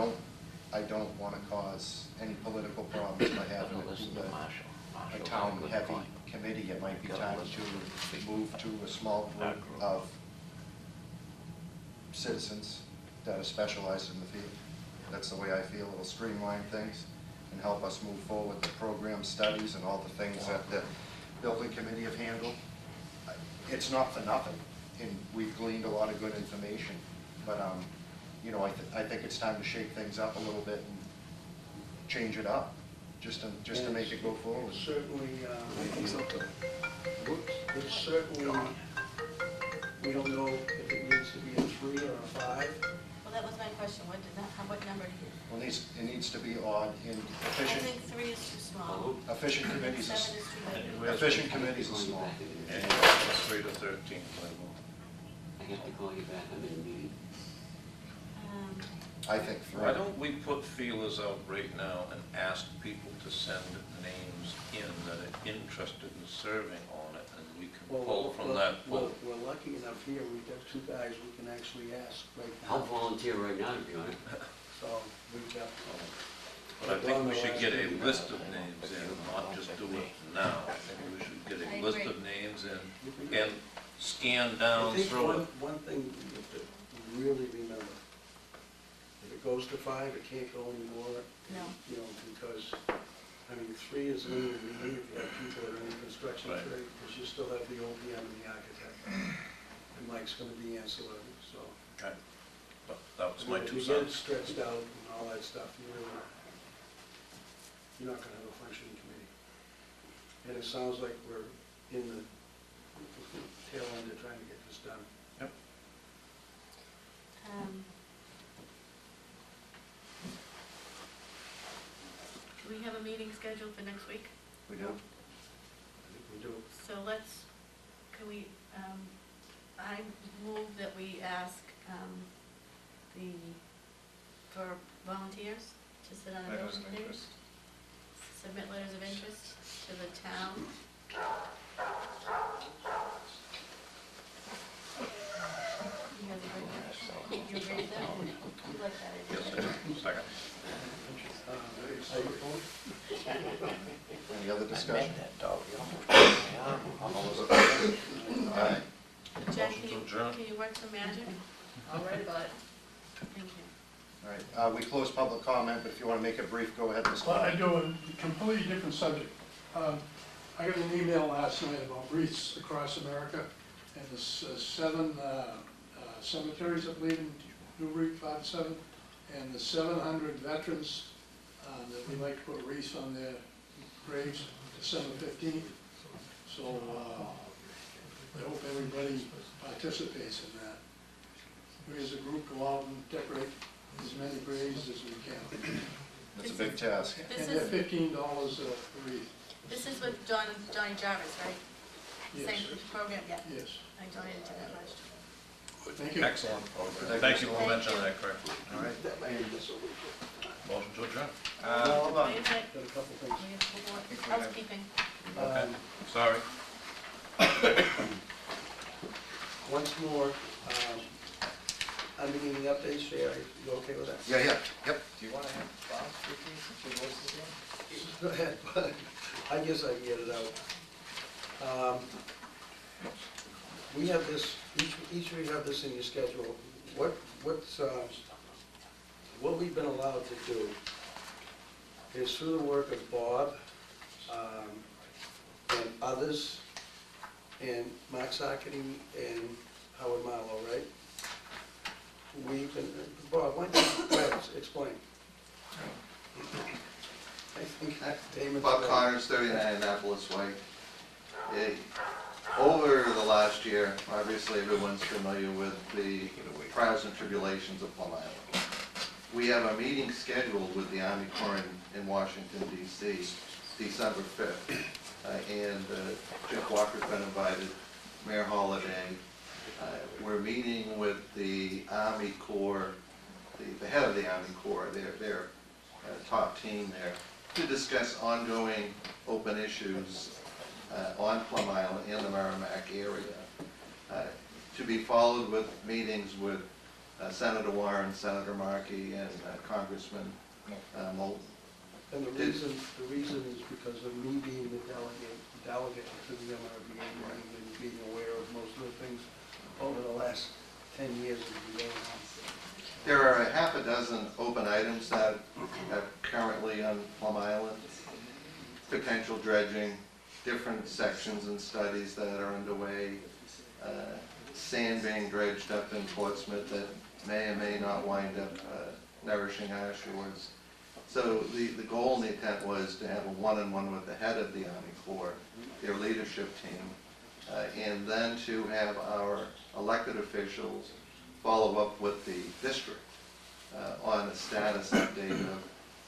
don't want to cause any political problems by having it Listen be to Marshall. a Marshall got a town-heavy good point. committee. It might be time to move to a small group of citizens that are specialized in the field. That's the way I feel. It'll streamline things and help us move forward with the program studies and all the things that the building committee have handled. It's not for nothing, and we've gleaned a lot of good information, but, you know, I think it's time to shake things up a little bit and change it up, just to make it go forward. Certainly, it's certainly, we don't know if it needs to be a 3 or a 5. Well, that was my question, what number do you? Well, it needs to be odd and I efficient. think 3 is too small. Efficient I think committees 7 are, is too big. efficient committees are small. And 3 to 13, Playboy. I have to call you back, I'm in a meeting. I think 3. Why don't we put feelers out right now and ask people to send names in that are interested in serving on it, and we can pull from that pool. We're lucky enough here, we've got 2 guys we can actually ask right I'll now. volunteer right now if you want it. So we've got, But I think we should get a list of names in, not just do it now. Maybe we should get I a list agree. of names in and scan down I think through it. one thing we have to really remember, if it goes to 5, it can't go any more. No. You know, because, I mean, 3 is lean and mean if you have people that are in the construction Right. trade, because you still have the OPM and the architect. And Mike's gonna be ancillary, so. Okay. But that was my If 2 you get it cents. stretched out and all that stuff, you're not gonna have a functioning committee. And it sounds like we're in the tail end of trying to get this done. Do we have a meeting scheduled for next week? We do. I think we do. So can we, I move that we ask for volunteers to sit on the Letters building of committee. interest. Submit letters of interest to the town. You guys agree with that? You agree with that? You like that idea? Second. Any other discussion? All All those in favor? Aye. Jen, Motion can to you, adjourn. can you work some magic? I'll write about it. Thank you. All right, we closed public comment, but if you want to make it brief, go ahead, Mr. Well, I Lyon. do a completely different subject. I got an email last night about wreaths across America, and there's 7 cemeteries, I believe, in Newbury, 5 to 7, and the 700 veterans that we like to put wreaths on their graves, December 15th. So I hope everybody participates in that. We as a group go out and decorate as many graves as we can. It's a big task. This And they're is, $15 a wreath. this is with Johnny Jarvis, right? Yes. Same program, yeah. Yes. I donated to that last year. Thank you. Excellent. Thank you, Thank you Mr. for Lyon. mentioning that, Craig. All right. Motion to adjourn. Hold on. Wait a sec. Got a couple We things. have one more. think we have- Housekeeping. Okay, Um, sorry. Once more, I'm beginning updates, Jay, are you okay with that? Yeah, yep. Do you want to have Bob with you since your voice is in? Go ahead, but I guess I can get it out. We have this, each of you have this in your schedule. What we've been allowed to do is through the work of Bob and others, and Mark Sarkany and Howard Marlowe, right? We've been, Bob, why don't you go ahead, explain? I think Damon. Bob Connors, 39 Annapolis Way. Over the last year, obviously everyone's familiar with the trials and tribulations of Plum Island. We have a meeting scheduled with the Army Corps in Washington DC, December 5th. And Jeff Walker's been invited, Mayor Holliday. We're meeting with the Army Corps, the head of the Army Corps, their top team there, to discuss ongoing open issues on Plum Island in the Merrimack area, to be followed with meetings with Senator Warren, Senator Markey, and Congressman Moulton. And the reason is because of me being the delegate to the MRBA meeting and being aware of most of the things over the last 10 years that have been going on. There are a half a dozen open items that are currently on Plum Island. Potential dredging, different sections and studies that are underway, sand being dredged up in Portsmouth that may or may not wind up nourishing our shores. So the goal and the intent was to have a one-on-one with the head of the Army Corps, their leadership team, and then to have our elected officials follow up with the district on a status update of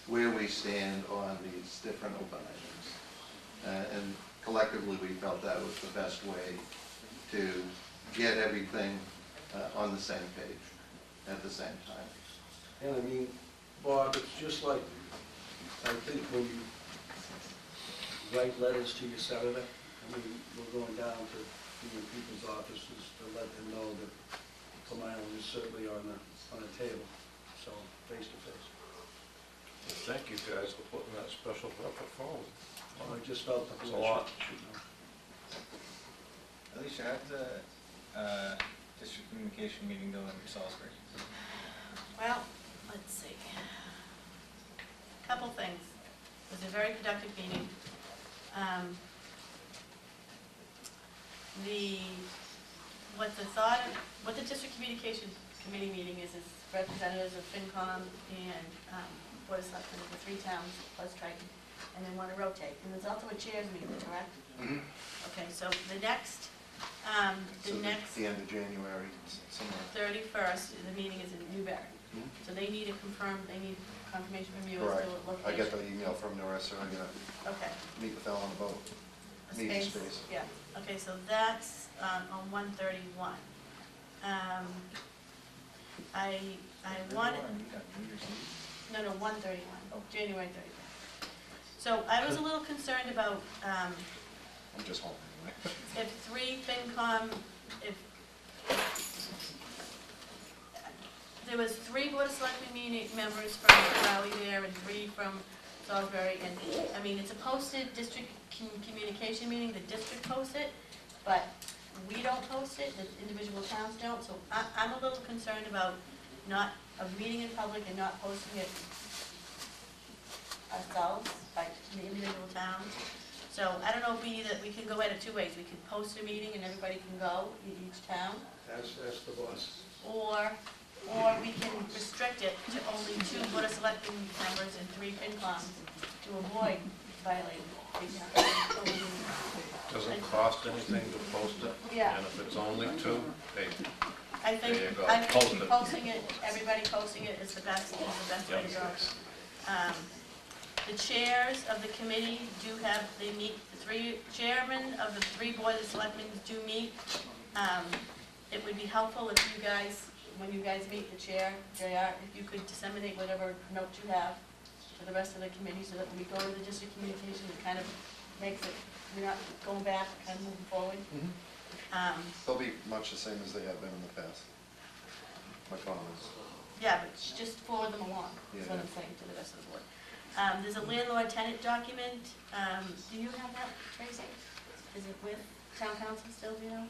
where we stand on these different open items. And collectively, we felt that was the best way to get everything on the same page at the same time. And I mean, Bob, it's just like, I think when you write letters to your senator, I mean, we're going down to people's offices to let them know that Plum Island is certainly on the table, so face to face. Thank you guys for putting that special effort forward. I just felt the It's a lot. Alicia, how'd the district communication meeting go in Salisbury? Well, let's see. Couple things. It was a very productive meeting. What the district communication committee meeting is representatives of FinCom and Board of Selectmen of the 3 towns plus Triton, and they want to rotate. And there's also a chairs meeting, correct? Mhm. Okay, so the next, So the end of January, somewhere. 31st, the meeting is in Newbury. Mhm. So they need confirmation from you as Correct. to what I location. get the email from Norissa, I'm gonna Okay. meet with Al on the boat. A Meeting space. Yeah, okay, so that's on 131. I I wanted, no, 1/31, January 31. So I was a little concerned about, I'm just hoping, anyway. if three FinCom, if, there was 3 Board of Selectmen meeting members from Raleigh there and 3 from Salisbury, and, I mean, it's a posted district communication meeting, the district posts it, but we don't post it, the individual towns don't, so I'm a little concerned about not, a meeting in public and not posting it ourselves, like the individual towns. So I don't know if we can go at it 2 ways, we could post a meeting and everybody can go in each town, That's the boss. or we can restrict it to only 2 Board of Selectmen members and 3 FinComs to avoid violating the Doesn't cost anything to post it. Yeah. And if it's only 2, hey, I think, There you go. I think Post it. posting it, everybody posting it is the best way to go. The chairs of the committee do have, they meet, the 3 chairmen of the 3 Board of Selectmen do meet. It would be helpful if you guys, when you guys meet the chair, JR, if you could disseminate whatever notes you have to the rest of the committee, so that when we go to the district communication, it kind of makes it, we're not going back, kind of moving forward. They'll be much the same as they have been in the past. My comments. Yeah, but just forward them along, is what I'm saying to the rest of the board. There's a landlord-tenant document. Do you have that, Tracy? Is it with town council still, do you know?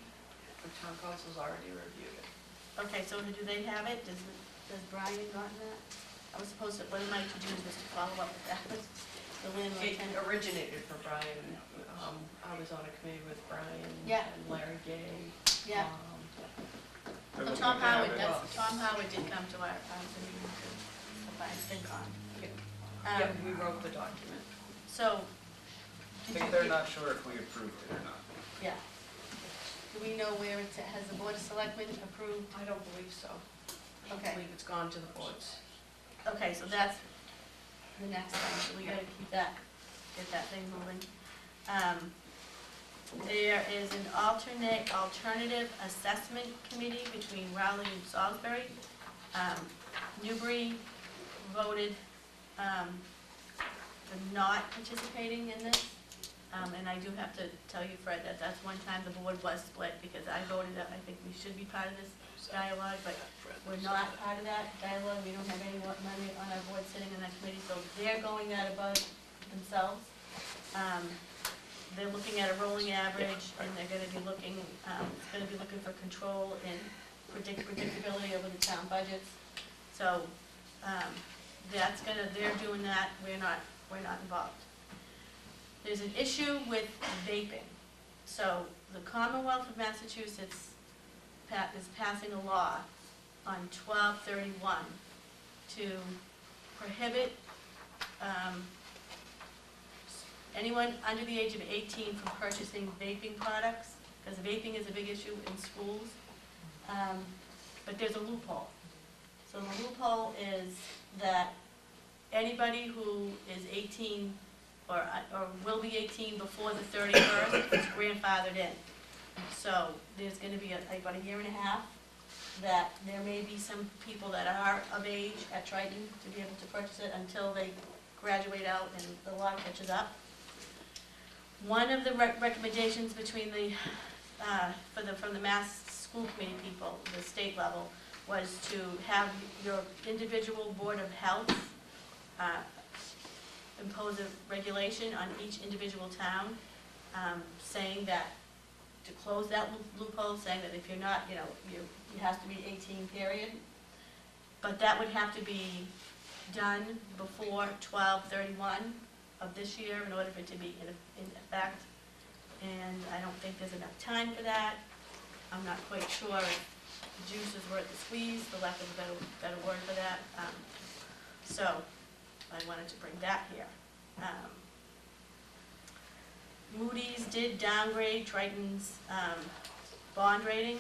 The town council's already reviewed it. Okay, so do they have it? Does Brian gotten that? I was supposed to, what am I to do was to follow up with that, the It landlord-tenant. originated for Brian. I was on a committee with Brian Yeah. and Larry Gay. Yeah. They're So looking Tom to have Howard, it- Tom Howard did come to our meeting to FinCom. Yeah, we wrote the document. So, I did think you they're get- not sure if we approved it or not. Yeah. Do we know where it, has the Board of Selectmen approved? I don't believe so. I Okay. believe it's gone to the boards. Okay, so that's the next thing, so we gotta keep that, get that thing moving. There is an alternative assessment committee between Raleigh and Salisbury. Newbury voted, for not participating in this. And I do have to tell you, Fred, that that's one time the board was split, because I voted that I think we should be part of this dialogue, but we're not part of that dialogue. We don't have any more money on our board sitting in that committee, so they're going at it above themselves. They're looking at a rolling average, and they're gonna be looking, for control and predictability over the town budgets. So, they're doing that, we're not involved. There's an issue with vaping. So the Commonwealth of Massachusetts is passing a law on 12/31 to prohibit anyone under the age of 18 from purchasing vaping products, because vaping is a big issue in schools. But there's a loophole. So the loophole is that anybody who is 18 or will be 18 before the 31st is grandfathered in. So there's going to be about a year and a half that there may be some people that are of age at Triton to be able to purchase it until they graduate out and the law catches up. One of the recommendations between from the Mass School Committee people, the state level, was to have your individual Board of Health impose a regulation on each individual town, saying that, to close that loophole, saying that if you're not, you have to be 18, period. But that would have to be done before 12/31 of this year in order for it to be in effect. And I don't think there's enough time for that. I'm not quite sure if the juice is worth the squeeze, for lack of a better word for that. So I wanted to bring that here. Moody's did downgrade Triton's bond rating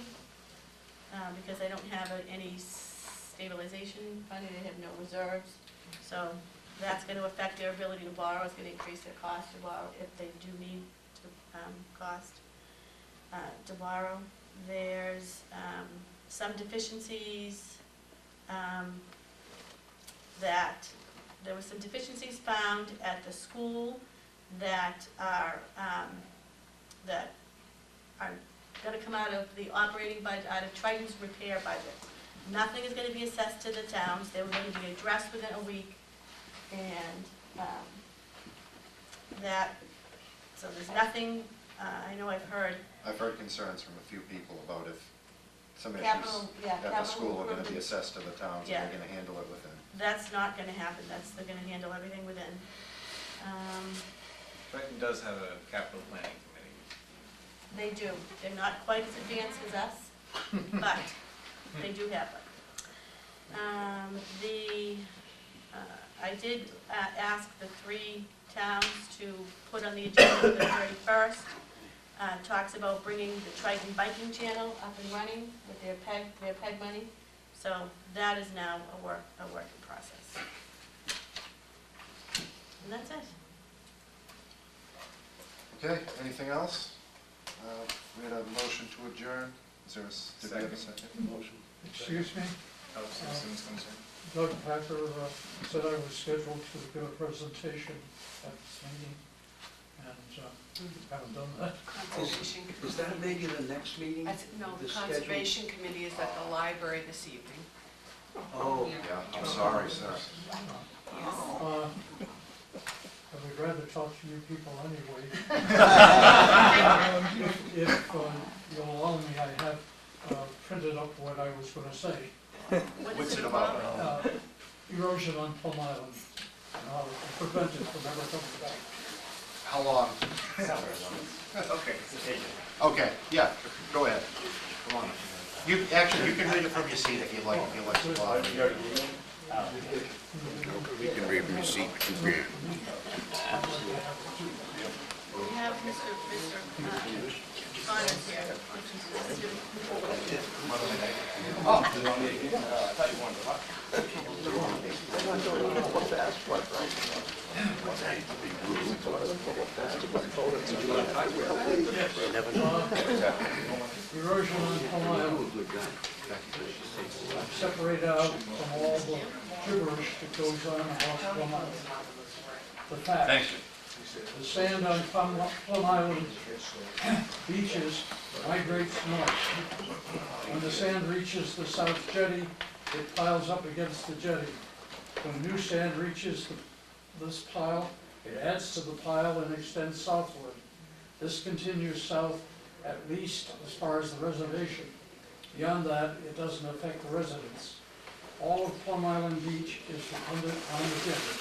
because they don't have any stabilization funding, they have no reserves. So that's going to affect their ability to borrow, it's going to increase their cost to borrow if they do need to borrow. There's some deficiencies that there were some deficiencies found at the school that are gonna come out of the operating budget, out of Triton's repair budget. Nothing is gonna be assessed to the towns, they were gonna be addressed within a week, and, so there's nothing, I know I've heard I've heard concerns from a few people about if some issues capital, yeah, at the capital school are gonna be improvements. assessed to the towns, and Yeah. they're gonna handle it within. That's not gonna happen, they're gonna handle everything within. Triton does have a capital planning committee. They do, they're not quite as advanced as us, but they do have it. I did ask the 3 towns to put on the agenda for the 31st. Talks about bringing the Triton biking channel up and running with their PEG money. So that is now a work in process. And that's it. Okay, anything else? We had a motion to adjourn. Is there did we have a second motion? Excuse me, Oh, citizens concern. Doug Packer said I was scheduled to give a presentation at this meeting, and haven't done that. Conservation Is Committee. that maybe the next meeting? No, The the schedule? Conservation Committee is at the library this evening. Oh, Yeah, I'm sorry, sir. I would rather talk to you people anyway. If you'll allow me, I have printed up what I was going to say. What's it about? Erosion on Plum Island, and how to prevent it from ever coming back. How long? Okay. Okay, yeah, go ahead. Come on. You can read it from your seat if you like to bother. We can read from your seat. We have Mr. Connors here. Erosion on Plum Island. Separate out from all the gibberish that goes on about Plum Island. The facts. Thank you. The sand on Plum Island beaches migrates north. When the sand reaches the south jetty, it piles up against the jetty. When new sand reaches this pile, it adds to the pile and extends southward. This continues south at least as far as the reservation. Beyond that, it doesn't affect the residents. All of Plum Island Beach is dependent on the jetty.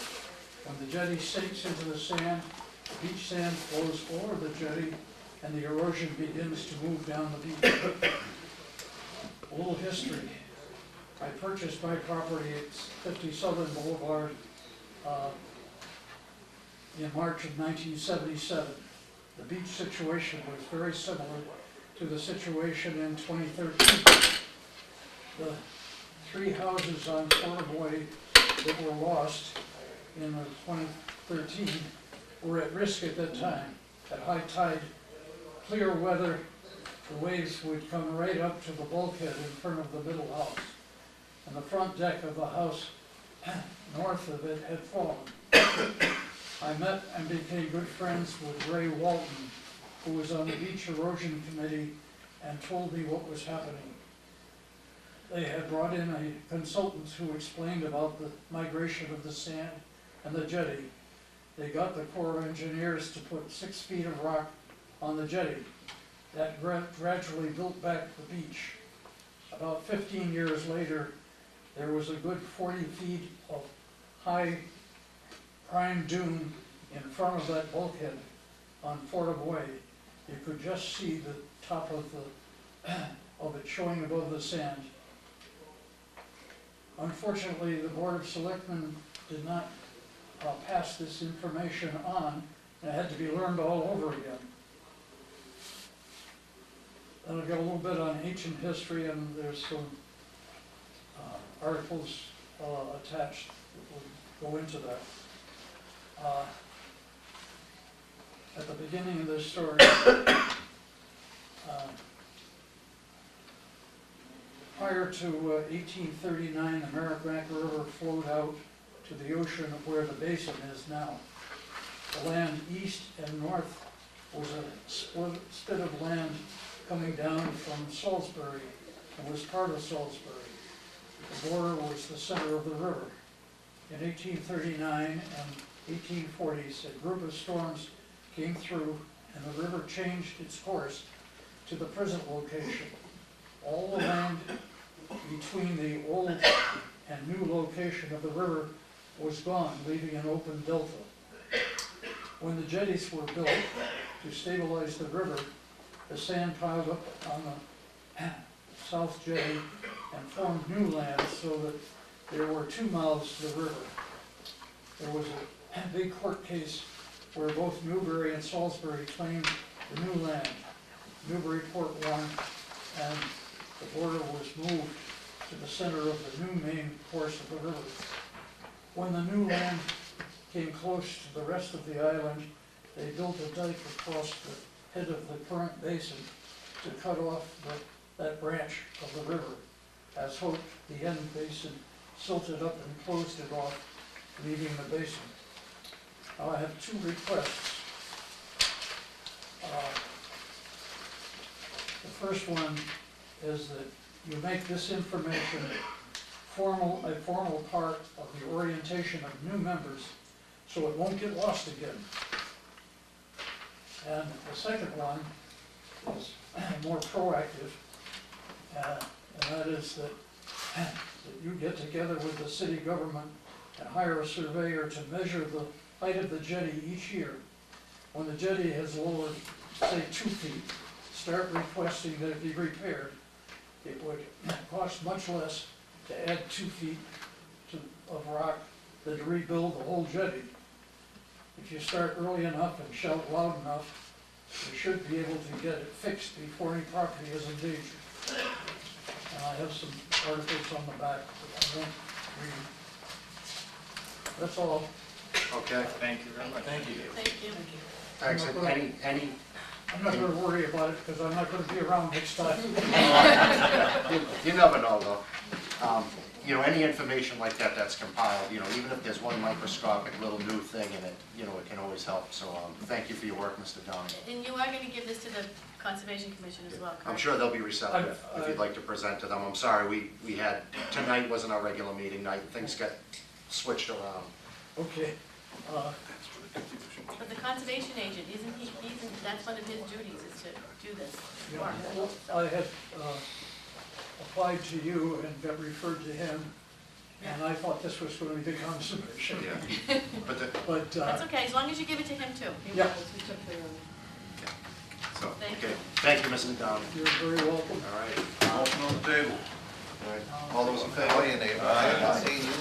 When the jetty sinks into the sand, the beach sand flows over the jetty and the erosion begins to move down the beach. A little history. I purchased my property at 50 Southern Boulevard in March of 1977. The beach situation was very similar to the situation in 2013. The 3 houses on Fordham Way that were lost in 2013 were at risk at that time. At high tide, clear weather, the waves would come right up to the bulkhead in front of the middle house. And the front deck of the house north of it had fallen. I met and became good friends with Ray Walton, who was on the Beach Erosion Committee, and told me what was happening. They had brought in a consultant who explained about the migration of the sand and the jetty. They got the Corps of Engineers to put 6 feet of rock on the jetty. That gradually built back the beach. About 15 years later, there was a good 40 feet of high prime dune in front of that bulkhead on Fordham Way. You could just see the top of it showing above the sand. Unfortunately, the Board of Selectmen did not pass this information on, and it had to be learned all over again. Then I've got a little bit on ancient history, and there's some articles attached that will go into that. At the beginning of this story, prior Prior to 1839, the Merrimack River flowed out to the ocean where the basin is now. The land east and north was a split of land coming down from Salisbury and was part of Salisbury. The border was the center of the river. In 1839 and 1840s, a group of storms came through and the river changed its course to the present location. All the land between the old and new location of the river was gone, leaving an open delta. When the jetties were built to stabilize the river, the sand piled up on the south jetty and formed new land so that there were 2 mouths to the river. There was a big court case where both Newbury and Salisbury claimed the new land. Newburyport won, and the border was moved to the center of the new main course of the river. When the new land came close to the rest of the island, they built a dike across the head of the current basin to cut off that branch of the river. As hoped, the end basin silted up and closed it off, leaving the basin. Now I have 2 requests. The first one is that you make this information a formal part of the orientation of new members so it won't get lost again. And the second one is more proactive, and that is that you get together with the city government and hire a surveyor to measure the height of the jetty each year. When the jetty has lowered, say, 2 feet, start requesting that it be repaired. It would cost much less to add 2 feet of rock than to rebuild the whole jetty. If you start early enough and shout loud enough, you should be able to get it fixed before any property is endangered. And I have some articles on the back that I won't read. That's all. Okay, Thank you very much. Thank you. Thank you. thanks. Any, I'm not gonna worry about it because I'm not gonna be around next time. you never know though. You know, any information like that that's compiled, you know, even if there's one microscopic little new thing in it, you know, it can always help. So thank you for your work, Mr. Downey. And you are gonna give this to the Conservation Commission as well, correct? I'm sure they'll be receptive if you'd like to present to them. I'm sorry, we had, tonight wasn't our regular meeting night. Things got switched around. Okay. But the conservation agent, that's one of his duties, is to do this Yeah, work. well, I had applied to you and got referred to him, and I thought this was going to be the conservation. Yeah. But That's okay, as long as you give it to him too. Yeah, so, Thank okay. you. Thank you, Mr. Downey. you're very welcome. All right. Motion on the table. All right. All those in favor? How are you, neighbor? I haven't seen you